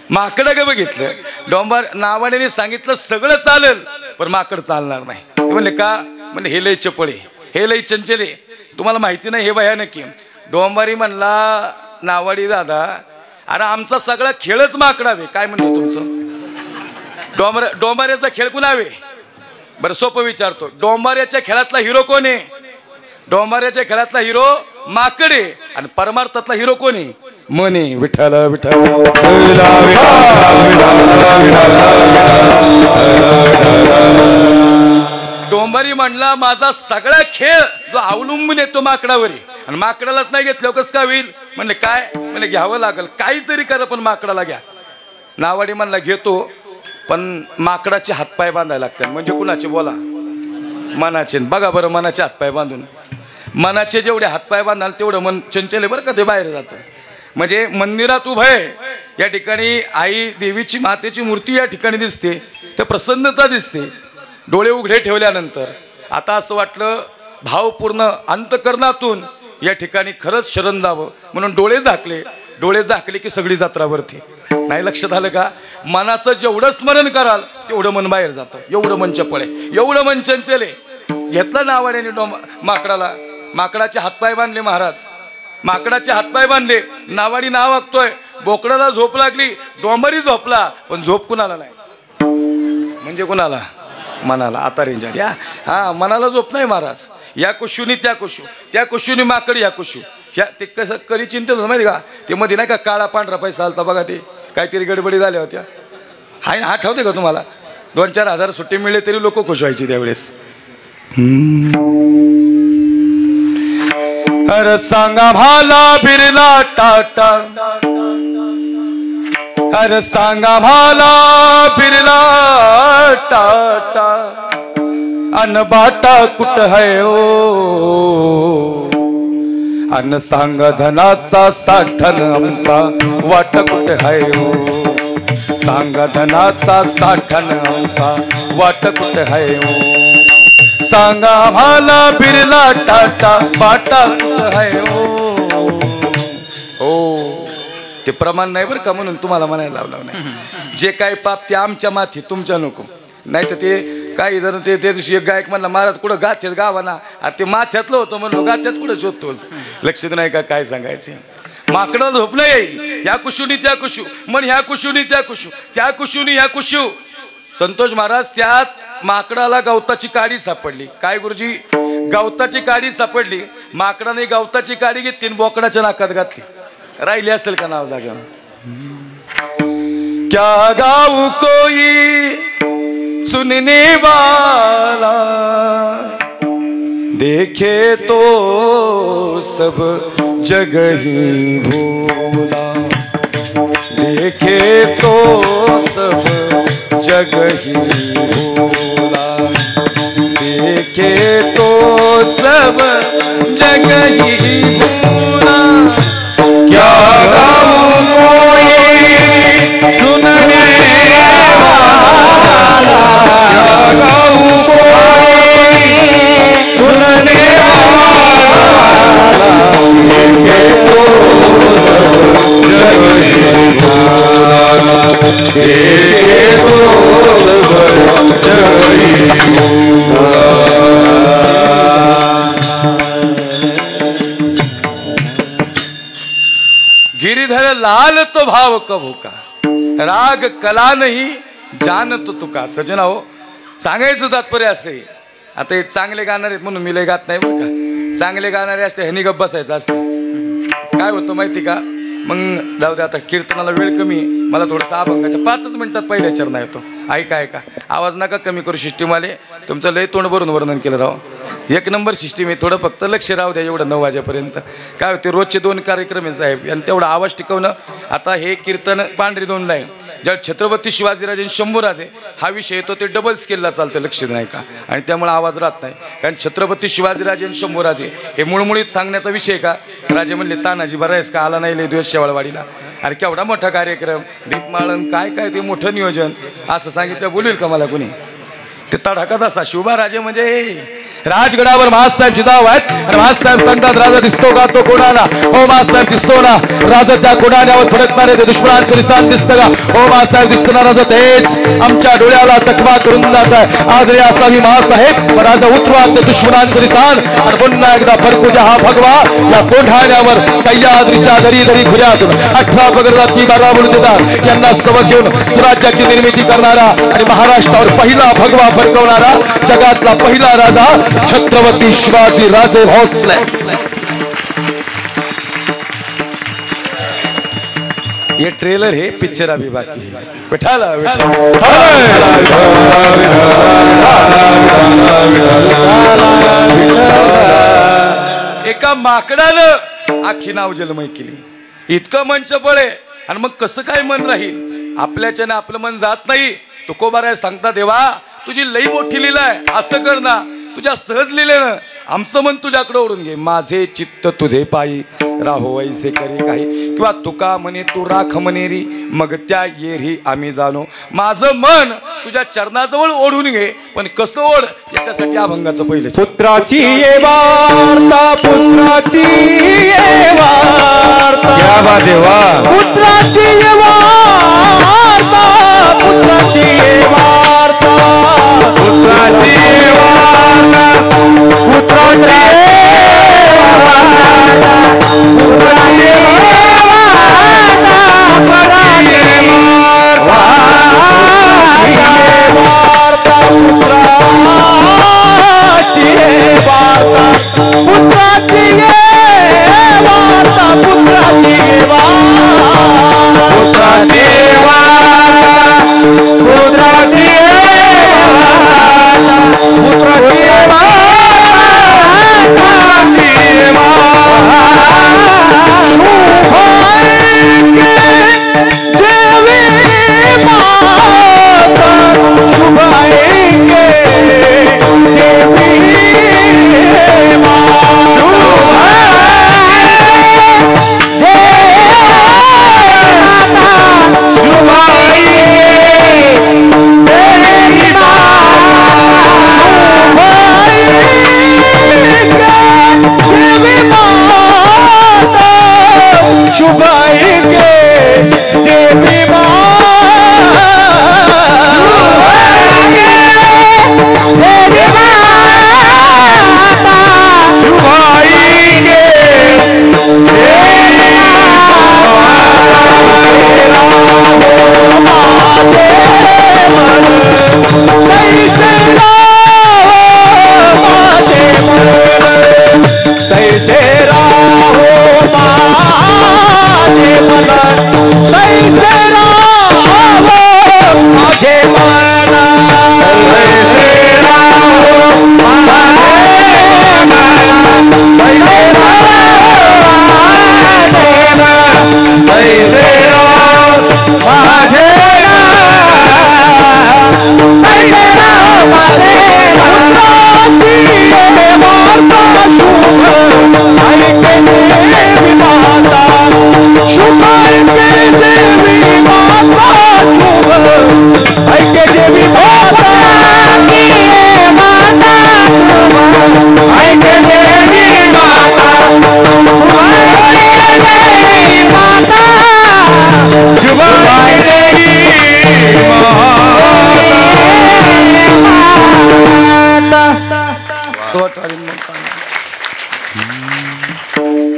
माकडं का बघितलं. डोंबार नावाड्याने सांगितलं सगळं चालेल पण माकड चालणार नाही. ते म्हणले का. म्हणजे हे लय चपळे हे लय चंचले. तुम्हाला माहिती नाही हे भयानक आहे. डोंबारी म्हणला नावाडी दादा अरे आमचा सगळा खेळच माकडावे. काय म्हणतो तुमचं डोंबाऱ्याचा खेळ कुणावे. बरं सोपं विचारतो डोंबाऱ्याच्या खेळातला हिरो कोण आहे. डोंबाऱ्याच्या खेळातला हिरो माकडे आणि परमार्थातला हिरो कोण आहे मने. विठाला विठाला डोंबारी म्हणला माझा सगळा खेळ जो अवलंबून येतो माकडावर आणि माकडालाच नाही घेतलं कसं का होईल. म्हणले काय. म्हणले घ्यावं लागल काहीतरी करा पण माकडाला घ्या. नावाडी म्हणला घेतो पण माकडाचे हातपाय बांधायला लागतात. म्हणजे कुणाचे बोला मनाचे. बघा बरं मनाचे हातपाय बांधून मनाचे जेवढे हातपाय बांधाल तेवढं मन चंचल बरं का ते बाहेर जातं. म्हणजे मंदिरात उभं आहे या ठिकाणी आई देवीची मातेची मूर्ती या ठिकाणी दिसते. तर प्रसन्नता दिसते. डोळे उघडे ठेवल्यानंतर आता असं वाटलं भावपूर्ण अंतकरणातून या ठिकाणी खरंच शरण जावं म्हणून डोळे झाकले. डोळे झाकले की सगळी जात्रावरती. नाही लक्षात आलं का. मनाचं जेवढं स्मरण कराल तेवढं मन बाहेर जातं. एवढं मन चपळ आहे एवढं मन चंचल आहे. घेतलं नावाड्याने माकडाला. माकडाचे हातपाय बांधले महाराज. माकडाचे हातपाय बांधले. नावाडी नाव वागतोय. बोकडाला झोप लागली. डोंबारी झोपला पण झोप कुणाला नाही. म्हणजे कुणाला मनाला. आता रेंज आली. हा मनाला झोप नाही महाराज. या कुशूनी त्या कुशू त्या कुशूनी माकड या कुशू ह्या. ते कसं कधी चिंतेत होतं माहिती का. ते मध्ये नाही का काळा पांढरा पैसा आलता बघा. ते काहीतरी गडबडी झाल्या होत्या. हाय आठवते का तुम्हाला. 2-4 हजार सुट्टी मिळले तरी लोक खुश व्हायची त्यावेळेस. अरे सांगा भाला बिर्ला टाटा, अरे सांगा भाला बिर्ला टाटा, अन बाटा कुठ है ओ, अन सांगा धनाचा साठन आमचा वाट कुठ है ओ, सांगा धनाचा साठन आमचा वाट कुठ है ओ, सांगा भाला बिर्ला टाटा बाटा कुठ है ओ. ते प्रमाण नाही बरं का, म्हणून तुम्हाला म्हणायला लावलं नाही. जे काय पाप ते आमच्या माथी, तुमच्या नको. नाही तर ते काही जण ते त्या दिवशी एक गायक म्हणला महाराज कुठं गाथ्यात गावाना, अरे ते माथ्यातलं होतं म्हणलो, गाथ्यात कुठं शोधतोस, लक्षात नाही का काय सांगायचे. माकडं झोपलं येई, ह्या कुशुनी त्या कुशू, मन ह्या कुशुनी त्या कुशू, त्या कुशुनी ह्या कुशू. संतोष महाराज त्यात माकडाला गवताची काडी सापडली. काय गुरुजी, गवताची काडी सापडली. माकडाने गवताची काडी घेतली, बोकडाच्या नाकात घातली. राहिली असेल का नाव जाग्यावर. क्या गाऊ कोई सुनने वाला, देखे तो सब जग ही भूला, देखे तो सब जग ही भूला, देखे तो सब जग ही भूला. क्या गाऊं कोई सुनने वाला, क्या गाऊं कोई सुनने वाला, देखे तो जग ही भूला, देखे तो सब जग ही भूला. गिरिधर लाल तो भाव कभू का, राग कला नाही जान तो तुका. सजना हो, सांगायचं तात्पर्य असे. आता हे चांगले गाणारे आहेत म्हणून मी लय गात नाही बरं का. चांगले गाणारे असते ह्यानी गप्प बसायचं असते. काय होतं माहिती का, मग जाऊ दे आता कीर्तनाला वेळ कमी, मला थोडंसं अभंगाच्या 5 मिनिटात पहिल्या चरणा येतो. ऐका ऐका, आवाज नका कमी करू सिस्टीमवाले, तुमचं लय तोंड भरून वर्णन केलं राव. 1 नंबर सिस्टीम आहे, थोडं फक्त लक्ष राहू द्या एवढं 9 वाजेपर्यंत. काय होते रोजचे 2 कार्यक्रम आहे साहेब, आणि तेवढा आवाज टिकवणं. आता हे कीर्तन पांढरी 2ला आहे. ज्यावेळी छत्रपती शिवाजीराजे शंभूराजे हा विषय येतो ते डबल स्केलला चालतं, लक्ष नाही का, आणि त्यामुळे आवाज राहत नाही. कारण छत्रपती शिवाजीराजे आणि शंभूराजे हे मुळमुळीत सांगण्याचा विषय का. राजे म्हणले तानाजी बरा आहेस का, आला नाही लय दिवस शेवाळवाडीला. अरे केवढा मोठा कार्यक्रम, दीपमाळन काय काय ते मोठं नियोजन, असं सांगितलं बोलेल का मला कुणी. ते तडाखा असा शिवबाराजे म्हणजे राजगडावर महासाहेब जिजाऊ आहेत, आणि महासाहेब सांगतात राजा दिसतो का तो कोणाला, हो महासाहेब दिसतो ना राजा, त्या कोणाण्यावर फडकणारे ते दुश्मनांचं निशाण दिसतं का, हो महासाहेब दिसतो ना राजा, तेच आमच्या डोळ्याला चकमा करून जात आहे. आदरे असावी महासाहेब, राजा उतरवा ते दुश्मनांचं निशाण, आणि पुन्हा एकदा फडकू द्या हा भगवा या कोठाण्यावर. सह्याद्रीच्या दरी दरी खुऱ्यातून 18 पगडा ती बारा म्हणून देतात, यांना सोबत घेऊन स्वराज्याची निर्मिती करणारा आणि महाराष्ट्रावर पहिला भगवा फडकवणारा जगातला पहिला राजा छत्रपती शिवाजी राजे भोसले. ये ट्रेलर है, पिक्चर अभी बाकी है. बैठाला एका माकडानं आखी नाव जलमय केली. इतकं मनचं बळ आहे, आणि मग कसं काय मन राहील. आपल्याच्याने आपलं मन जात नाही. तुकोबाराय सांगता देवा तुझी लई मोठी लीला आहे, असं कर ना, तुझ्या सहज लिहिलेलं आमचं मन तुझ्याकडे ओढून घे. माझे चित्त तुझे पायी राहो ऐसे करे काही, किंवा तुका म्हणे तू राख मनेरी मग त्या येरी आम्ही जाणो. माझं मन तुझ्या चरणाजवळ ओढून घे, पण कसं ओढ याच्यासाठी अभंगाचं पहिलं.
पुत्राची ये वार्ता, पुत्राची ये वार्ता, क्या बात आहे वा. पुत्राची ये वार्ता, पुत्राची ये वार्ता, पुत्राची ये वार्ता, पुत्राची पुत्राची तैसे राहो माझे तैसे राहो माझे शुभ ऐके देवी माता ऐके देवी माता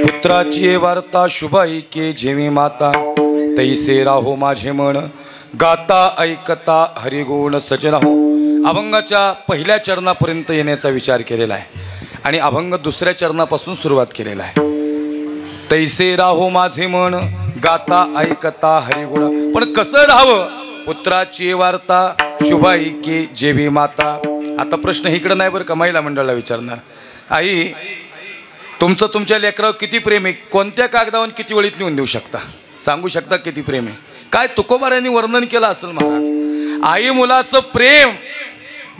पुत्राची वार्ता शुभ ऐके जेवी माता तैसे राहो माझे मन गाता ऐकता हरिगुण सजन हो. अभंगाच्या पहिल्या चरणापर्यंत येण्याचा विचार केलेला आहे आणि अभंग दुसऱ्या चरणापासून सुरुवात केलेला आहे. तैसे राहो माझे मन गाता ऐकता हरिगुण. पण कसं राहावं? पुत्राची वार्ता शुभ ऐके जेवी माता. आता प्रश्न इकडं नाही बरं का, महिला मंडळाला विचारणार. आई, तुमचं तुमच्या लेकरावर किती प्रेम आहे? कोणत्या कागदावर किती वेळीत लिहून देऊ शकता? सांगू शकता किती प्रेम आहे? काय तुकोबारांनी वर्णन केलं असेल महाराज. आई मुलाचं प्रेम,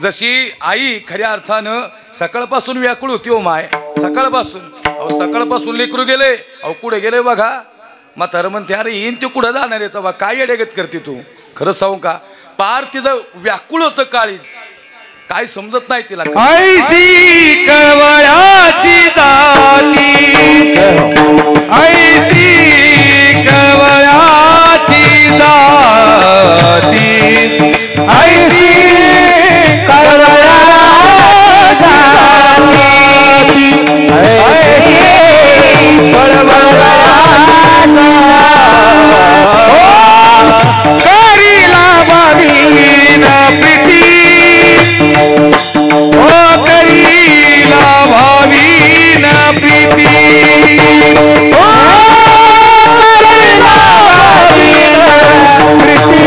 जशी आई खऱ्या अर्थानं सकाळपासून व्याकुळ होती हो माय. सकाळपासून, अहो सकाळपासून लेकरू गेले, अहो कुठे गेले बघा. म्हातारं म्हणते अरे येईन ते कुठं जाणार येतं बा, काय येडेगत करते तू? खरं सांगू का, पार तिचं व्याकुळ होतं काळीच, काय समजत नाही तिला.
ऐसी कवळाची जाती ऐसी कवळाची जाती ऐसी कवळाची ऐसी करीला भावीन प्रीती ओ करीला भावीन प्रीती ओ करीला भावीन प्रीती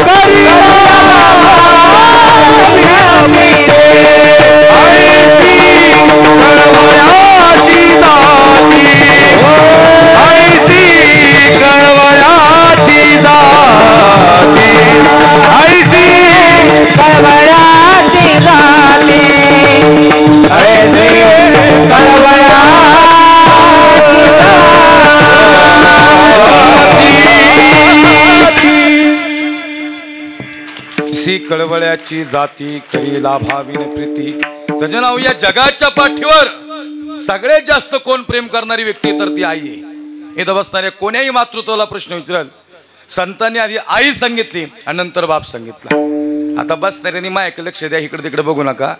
करीला भावीन प्रीती ऐसी कळवळाची जाती ऐसी कळवळाची जाती ऐसी कळवळाची जाती ऐसी
सी कळवळ्याची जाती करीला भावीन प्रीती. सजनाव, या जगाच्या पाठीवर सगळ्यात जास्त कोण प्रेम करणारी व्यक्ती तर ती आई आहे. इथं बसणाऱ्या कोण्याही मातृत्वाला प्रश्न विचारल, संतांनी आधी आई सांगितली आणि नंतर बाप सांगितला. आता बसणाऱ्यांनी मायक लक्ष द्या, इकडे तिकडे बघू नका.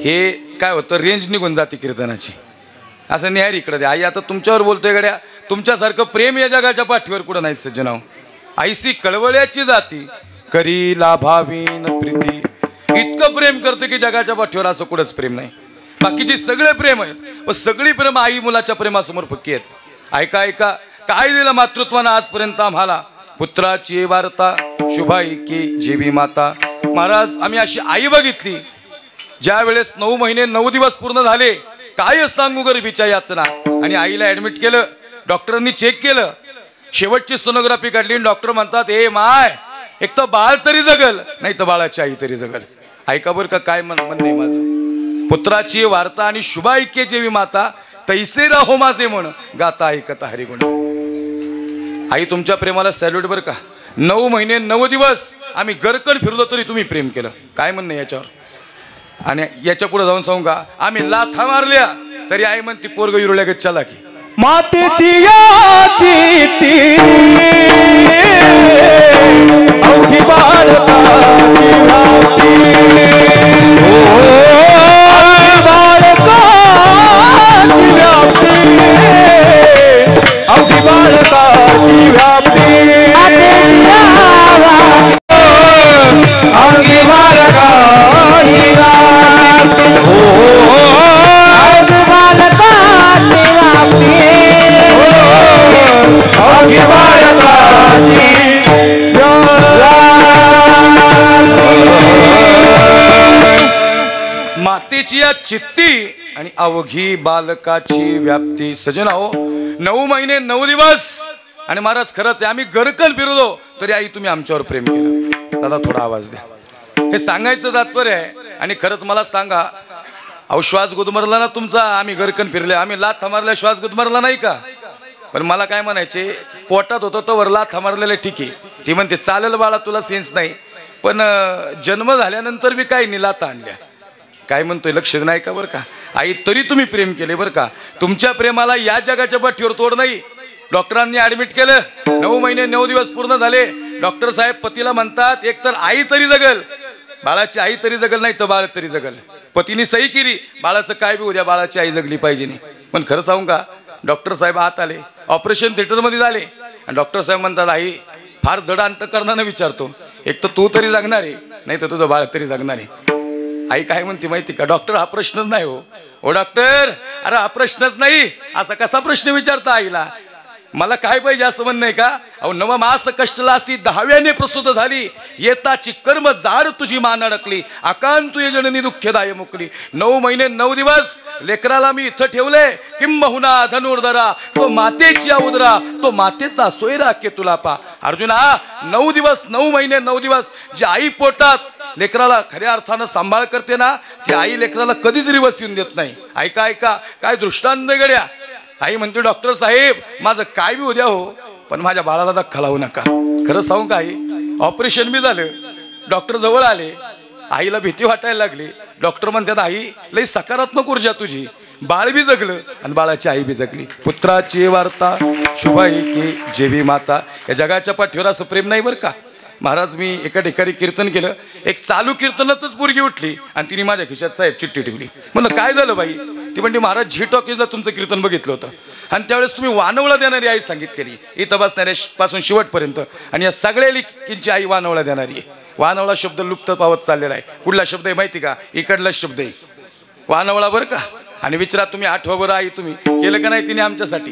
हे काय होतं, रेंज निघून जाते कीर्तनाची. असं निहार इकडे द्या. आई आता तुमच्यावर बोलतोय गड्या, तुमच्यासारखं प्रेम या जगाच्या पाठीवर कुठं नाही सज्जनाव. आईसी कळवळ्याची जाती करीला भावीन प्रीती. इतकं प्रेम करते की जगाच्या पाठीवर असं कुठंच प्रेम नाही. बाकीचे सगळे प्रेम आहेत, पण सगळी प्रेम आई मुलाच्या प्रेमासमोर फक्की आहेत. ऐका ऐका, काय दिलं मातृत्वानं आजपर्यंत आम्हाला? पुत्राची वार्ता शुभ ऐके जेवी माता. महाराज, आम्ही अशी आई बघितली ज्या वेळेस 9 महिने 9 दिवस पूर्ण झाले, काय सांगू गरिबीच्या यातना. आणि आईला ऍडमिट केलं, डॉक्टरांनी चेक केलं, शेवटची सोनोग्राफी काढली. डॉक्टर म्हणतात ए माय, एक तर बाळ तरी जगल, नाही तर बाळाची आई तरी जगल. ऐका बरं का, काय म्हणणं आहे माझं. पुत्राची वार्ता आणि शुभ ऐके जेवी माता तैसे राहो माझे म्हण गाता ऐकता हरिगुण. आई, तुमच्या प्रेमाला सॅल्यूट बरं का. 9 महिने 9 दिवस आम्ही गरकन फिरलो तरी तुम्ही प्रेम केलं. काय म्हणणं याच्यावर? आणि याच्या पुढे जाऊन सांगू का, आम्ही लाथा मारल्या तरी आई म्हणती पोरग युरुल्या गत चला की.
मातेची याची ती अवघी बाळकाची व्याप्ती ओ बाळकाची व्याप्ती अवघी बाळकाची व्याप्ती अवघी बाळकाची व्याप्ती ओ अवघी बाळकाची व्याप्ती अवघी बाळकाची
मातेची या चित्ती आणि अवघी बालकाची व्याप्ती. सजनाओ, 9 महिने 9 दिवस. आणि महाराज खरंच आहे, आम्ही गरकन फिरलो तरी आई तुम्ही आमच्यावर प्रेम केलं. दादा थोडा आवाज द्या. हे सांगायचं तात्पर्य आहे. आणि खरंच मला सांगा, अहो श्वास गुदमरला ना तुमचा, आम्ही गरकन फिरले, आम्ही लाथ मारल्या श्वास गुदमरला नाही का? पण मला काय म्हणायचे, पोटात होतो तो वर लाथ मारलेले ठीक आहे. ती म्हणते चालेल बाळा तुला सेन्स नाही, पण जन्म झाल्यानंतर मी काय निलाता आणल्या. काय म्हणतोय लक्ष नाही का बरं का आई, तरी तुम्ही प्रेम केले बरं का. तुमच्या प्रेमाला या जगाच्या पाठीवर तोड नाही. डॉक्टरांनी ऍडमिट केलं, 9 महिने 9 दिवस पूर्ण झाले. डॉक्टर साहेब पतीला म्हणतात एक तर आई तरी जगल, बाळाची आई तरी जगल, नाही तर बाळ तरी जगल. पतीने सही केली, बाळाचं काय बी उद्या बाळाची आई जगली पाहिजे नाही. पण खरं सांगू का, डॉक्टर साहेब आत आले, ऑपरेशन थिएटरमध्ये झाले आणि डॉक्टर साहेब म्हणतात आई फार जड अंतकरणानं विचारतो, एक तर तू तरी जगणार आहे, नाही तर तुझं बाळ तरी जगणार आहे. आई काय म्हणते माहिती का, डॉक्टर हा प्रश्नच नाही हो. ओ डॉक्टर, अरे हा प्रश्नच नाही, असा कसा प्रश्न विचारता आईला? मला काय पाहिजे असं म्हणणं आहे का? अहो 9 मास कष्टला अशी 10व्याने प्रसूत झाली, येताची कर्म जाड तुझी मान अडकली, आकांत तुझे जननी दुःखदाय मुकली. 9 महिने 9 दिवस लेकराला मी इथं ठेवले, किंबहुना धनुर्धरा तो मातेची उदरा, तो मातेचा सोयरा के तुला पा. अर्जुना 9 दिवस 9 महिने 9 दिवस जी आई पोटात लेकराला खऱ्या अर्थानं सांभाळ करते ना, ती आई लेकराला कधीच रिवर्स येऊन देत नाही. ऐका ऐका काय दृष्टांत गड्या. आई म्हणते डॉक्टर साहेब माझं काय बी उद्या हो, पण माझ्या बाळाला धक्का लावू नका. खरं सांगू का आई, ऑपरेशन बी झालं, डॉक्टर जवळ आले, आईला भीती वाटायला लागली. डॉक्टर म्हणतात आई लई सकारात्मक ऊर्जा तुझी, बाळ बी जगलं आणि बाळाची आई बी जगली. पुत्राची वार्ता शुभाई की जेवी माता. या जगाच्या पाठीवर असं प्रेम नाही बरं का. महाराज मी एका ठिकाणी कीर्तन केलं, एक चालू कीर्तनातच पोरगी उठली आणि तिने माझ्या खिशात साहेब चिठ्ठी ठेवली. म्हणलं काय झालं बाई? ती म्हणते महाराज झी टॉकीजला तुमचं कीर्तन बघितलं होतं आणि त्यावेळेस तुम्ही वानवळा देणारी आई सांगितलेली, इथं बसणाऱ्या पासून शेवटपर्यंत, आणि या सगळ्या लेकींची आई वानवळा देणारी आहे. वानवळा शब्द लुप्त पावत चाललेला आहे. कुठला शब्द आहे माहिती का? इकडला शब्द आहे वानवळा बरं का. आणि विचारा तुम्ही, आठवा बरं आई तुम्ही केलं का नाही तिने आमच्यासाठी?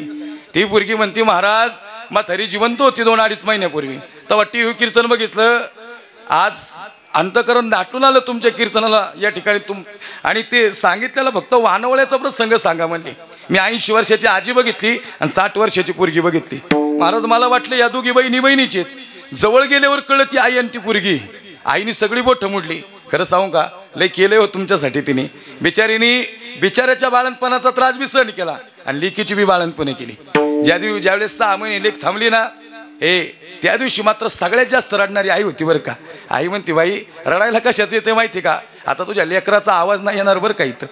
ती पोरगी म्हणती महाराज म्हातारी जिवंत होती 2-2.5 महिन्यापूर्वी, तेव्हा टीव्ही कीर्तन बघितलं, आज अंतकरण दाटून आलं तुमच्या कीर्तनाला या ठिकाणी आणि ते सांगितलेलं फक्त वानवळ्याचा प्रसंग सांगा म्हणले. मी 80 वर्षाची आजी बघितली आणि 60 वर्षाची पोरगी बघितली. महाराज मला वाटलं या दोघी बहिणीचे. जवळ गेल्यावर कळलं ती आई आणि ती पोरगी. आईने सगळी बोटं मोडली. खरं सांगू का, लय केलंय हो तुमच्यासाठी तिने. बिचाऱ्याच्या बाळणपणाचा त्रास बी सहन केला आणि लेकीची बी बाळणपणे केली. ज्यावेळेस 6 महिने लेक थांबली ना, त्या दिवशी मात्र सगळ्यात जास्त रडणारी आई होती बरं का. आई म्हणते बाई रडायला कशाचं येते माहिती का, आता तुझ्या लेकराचा आवाज नाही येणार बरं का इथं,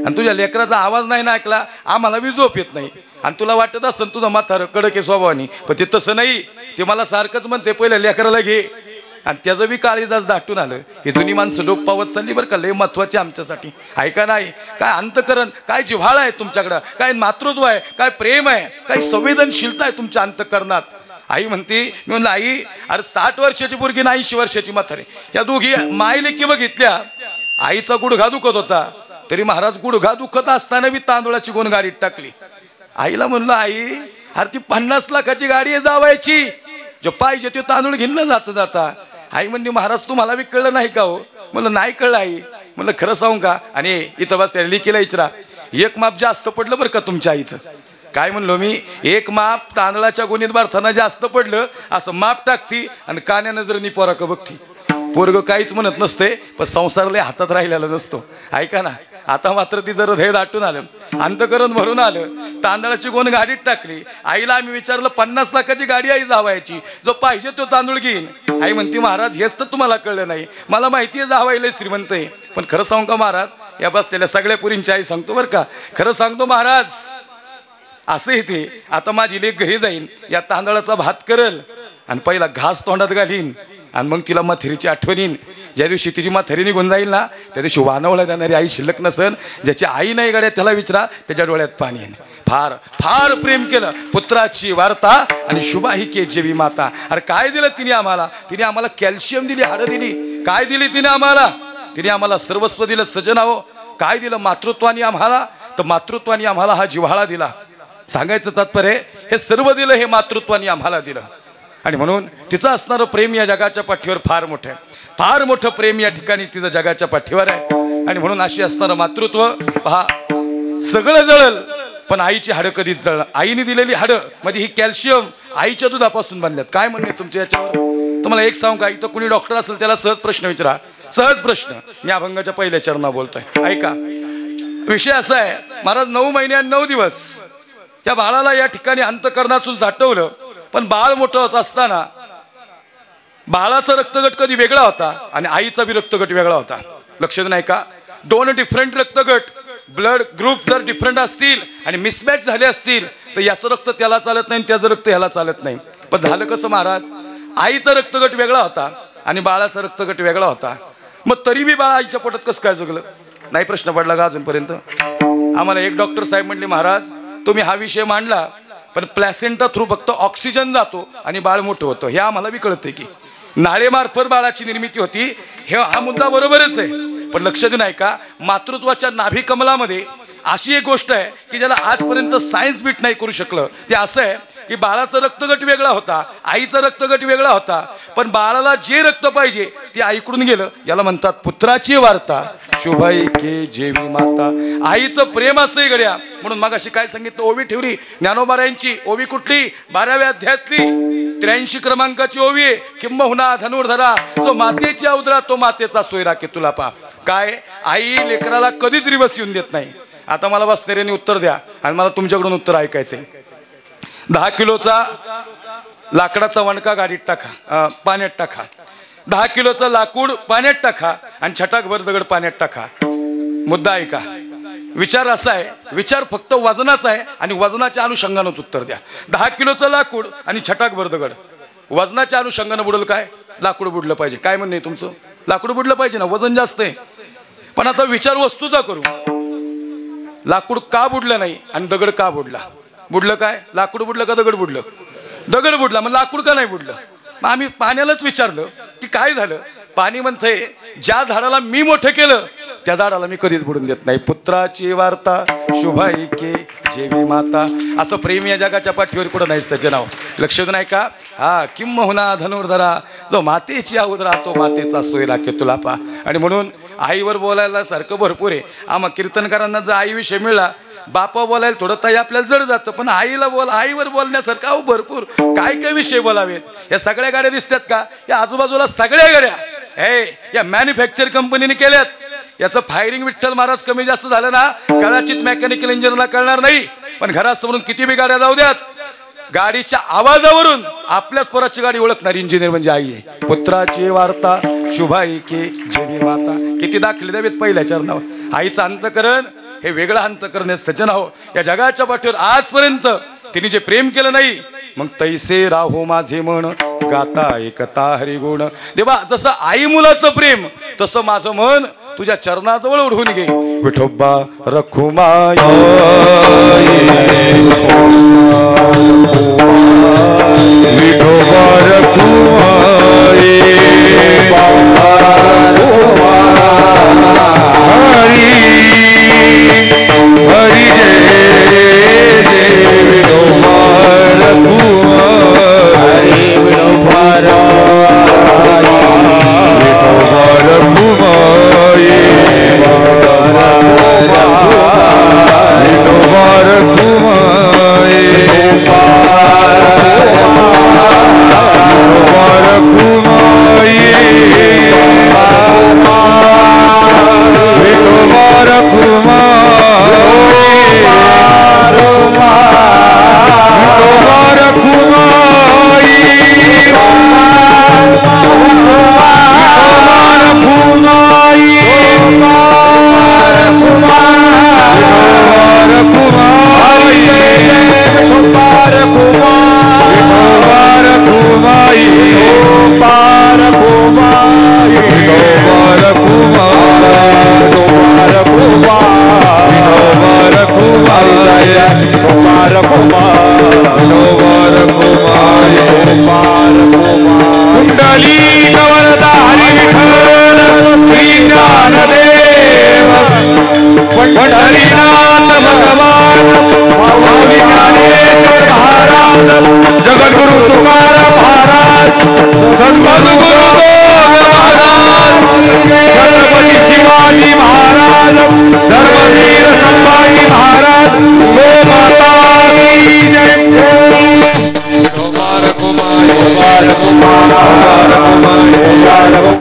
आणि तुझ्या लेकराचा आवाज नाही ना ऐकला आम्हाला बी झोप येत नाही. आणि तुला वाटत असेल तुझं म्हातारं कडक आहे स्वभावानी, पण ते तसं नाही. ते मला सारखंच म्हणते पहिल्या लेकराला घे, आणि त्याचं बी काळीजाच दाटून आलं. ही जुनी माणसं लोक पावत चालली बरं का, लय महत्वाची आमच्यासाठी. ऐका नाही काय अंतकरण, काय जिव्हाळा आहे तुमच्याकडं, काय मातृत्व आहे, काय प्रेम आहे, काय संवेदनशीलता आहे तुमच्या अंतकरणात. आई म्हणते, मी म्हणलं आई अरे 60 वर्षाची पोरगी 80 वर्षाची म्हातारी, या दोघी माय लेकी बघितल्या. आईचा गुडघा दुखत होता, तरी महाराज गुडघा दुखत असताना बी तांदूळाची गोण गाडीत टाकली. आईला म्हणलं आई अरे ती 50 लाखाची गाडी आहे जावायची, जो पाहिजे तो तांदूळ घेऊन जाता जाता. आई म्हणली महाराज तुम्हाला बी कळलं नाही का हो? म्हणलं नाही कळलं आई. म्हणलं खरं सांगू का, आणि इथं बस लेकीला विचारा, एक माप जास्त पडलं बरं का तुमच्या आईचं. काय म्हणलो मी, एक माप तांदळाच्या गोणीत भरताना जास्त पडलं असं माप टाकती आणि कान्या नजरेनी पोराक बघती. पोरग काहीच म्हणत नसते, पण संसारला हातात राहिलेला नसतो. ऐका ना, आता मात्र ती जर हृदय दाटून आलं, अंतकरण भरून आलं, तांदळाची गोण गाडीत टाकली. आईला आम्ही विचारलं 50 लाखाची गाडी आई जावायची, जो पाहिजे तो तांदूळ घेईन. आई म्हणती महाराज हेच तर तुम्हाला कळलं नाही, मला माहिती आहे जावायला श्रीमंत आहे. पण खरं सांगू का महाराज, या बसलेल्या सगळ्या पुरींची आई सांगतो बरं का, खरं सांगतो महाराज असं येते. आता माझी लेक घरी जाईन, या तांदळाचा भात करल आणि पहिला घास तोंडात घालीन, आणि मग तिला म्हातारीची आठवण येईन. ज्या दिवशी तिची म्हातारी निघून जाईल ना, त्या दिवशी वानवळा देणारी आई शिल्लक नसन. ज्याची आई नाही गाड्या त्याला विचारा, त्याच्या डोळ्यात पाणी येईल. फार फार प्रेम केलं. पुत्राची वार्ता आणि शुभाही के जेवी माता. अरे काय दिलं तिने आम्हाला? तिने आम्हाला कॅल्शियम दिली, हाडं दिली. काय दिली तिने आम्हाला? तिने आम्हाला सर्वस्व दिलं. सजना हो, काय दिलं? मातृत्वाने आम्हाला, तर मातृत्वाने आम्हाला हा जिव्हाळा दिला. सांगायचं तात्पर्य हे सर्व दिलं, हे मातृत्वाने आम्हाला दिलं. आणि म्हणून तिचं असणारं प्रेम या जगाच्या पाठीवर फार मोठं आहे. फार मोठं प्रेम या ठिकाणी तिचं जगाच्या पाठीवर आहे. आणि म्हणून अशी असणारं मातृत्व पहा, सगळं जळल पण आईची हाडं कधीच जळणार. आईने दिलेली हाडं म्हणजे ही कॅल्शियम आईच्या दुधापासून बनल्यात. काय म्हणणे तुमच्या याच्यावर? तुम्हाला एक सांगू का, इथं कुणी डॉक्टर असेल त्याला सहज प्रश्न विचारा, सहज प्रश्न. मी अभंगाच्या पहिल्या चरणा बोलतोय, ऐका. विषय असा आहे, महाराज 9 महिने आणि 9 दिवस त्या बाळाला या ठिकाणी अंतःकरणातून साठवलं. पण बाळ मोठं होत असताना बाळाचा रक्तगट कधी वेगळा होता आणि आईचा बी रक्तगट वेगळा होता. लक्षात नाही का? 2 डिफरंट रक्तगट, ब्लड ग्रुप जर डिफरंट असतील आणि मिसमॅच झाले असतील तर याचं रक्त त्याला चालत नाही, त्याचं रक्त ह्याला चालत नाही. पण झालं कसं महाराज? आईचा रक्तगट वेगळा होता आणि बाळाचा रक्तगट वेगळा होता. मग तरी बी बाळ आईच्या पोटात कसं काय जगलं? नाही प्रश्न पडला का अजूनपर्यंत? आम्हाला एक डॉक्टर साहेब म्हणले, महाराज तुम्ही हा विषय मांडला पण प्लॅसेंटा थ्रू फक्त ऑक्सिजन जातो आणि बाळ मोठं होतं. हे आम्हाला बी कळतंय की नाळेमार्फत बाळाची निर्मिती होती. हा मुद्दा बरोबरच आहे. पण लक्ष देऊ नाही का, मातृत्वाच्या नाभी कमलामध्ये अशी एक गोष्ट आहे की ज्याला आजपर्यंत सायन्स बीट नाही करू शकलं. ते असं आहे की बाळाचा रक्तगट वेगळा होता, आईचा रक्तगट वेगळा होता. पण बाळाला जे रक्त पाहिजे ते आईकडून गेलं. याला म्हणतात पुत्राची वार्ता, शुभाई के जेवी माता. आईचं प्रेम असंही गड्या. म्हणून मग अशी काय सांगितलं, ओवी ठेवली ज्ञानोबारायांची. ओवी कुठली? 12व्या अध्यायातली 83 क्रमांकाची ओवी आहे. किंबहुना धनुर्धरा, जो मातेची अवदरा तो मातेचा सोयरा के तुला पा. काय आई लेकराला कधीच रिवर्स येऊन देत नाही. आता मला बसनेऱ्यांनी उत्तर द्या आणि मला तुमच्याकडून उत्तर ऐकायचंय. 10 किलोचा लाकडाचा वणका गाडीत टाका, पाण्यात टाका. 10 किलोचा लाकूड पाण्यात टाका आणि छटाकभर दगड पाण्यात टाका. मुद्दा ऐका. विचार असा आहे, विचार फक्त वजनाचा आहे आणि वजनाच्या अनुषंगानंच उत्तर द्या. 10 किलोचं लाकूड आणि छटाकभर दगड वजनाच्या अनुषंगानं बुडल काय? लाकूड बुडलं पाहिजे. काय म्हणणे तुमचं? लाकूड बुडलं पाहिजे ना, वजन जास्त आहे. पण आता विचार वस्तूचा करू. लाकूड का बुडलं नाही आणि दगड का बुडला? बुडलं काय? लाकूड बुडलं का दगड बुडलं? दगड बुडला. मग लाकूड का नाही बुडलं? मग आम्ही पाण्यालाच विचारलं की काय झालं. पाणी म्हणतंय, ज्या झाडाला मी मोठं केलं त्या झाडाला मी कधीच बुडून देत नाही. पुत्राची वार्ता, शुभाई के जेवी माता. असं प्रेम या जगाच्या पाठीवर कुठं नाही त्याचे नाव. लक्षात नाही का? हा किंबहुना धनुर्धरा, जो मातेची अवदरा तो मातेचा सोयरा के तुला पा. आणि म्हणून आईवर बोलायला सारखं भरपूर आहे. आम्हा कीर्तनकारांना जर आईविषयी मिळाला, बापा बोलायला थोडं ताई आपल्याला जड जातं, पण आईवर बोलण्यासारखं अहो भरपूर. काय काय विषय बोलावेत. या सगळ्या गाड्या दिसतात का? या आजूबाजूला सगळ्या गाड्या या मॅन्युफॅक्चर कंपनीने केल्यात. याचं फायरिंग विठ्ठल महाराज कमी जास्त झालं ना, कदाचित मेकॅनिकल इंजिनियरला कळणार नाही. पण घरासमोरून किती बी गाड्या जाऊ द्यात, गाडीच्या आवाजावरून आपल्याच पोराची गाडी ओळखणार इंजिनियर म्हणजे आई आहे. पुत्राची वार्ता, शुभाई के जेवी माता. किती दाखले द्यावेत पहिल्या चरणावर. आईचं अंतकरण हे वेगळं अंतकरण सज्जन हो. या जगाच्या पाठीवर आजपर्यंत तिने जे प्रेम केलं नाही, मग तैसे राहो माझे मन गाता एकता हरिगुण. देवा, जसं आई मुलाचं प्रेम तसं माझं मन तुझ्या चरणाजवळ ओढून घे. विठोबा रखुमाई,
विठोबा रखुमाई, हरी हरी जय जय विठोबा रखुमाई, विठोबा रखुमाई, विठोबा रखुमाई.
विठोबा रखुमाई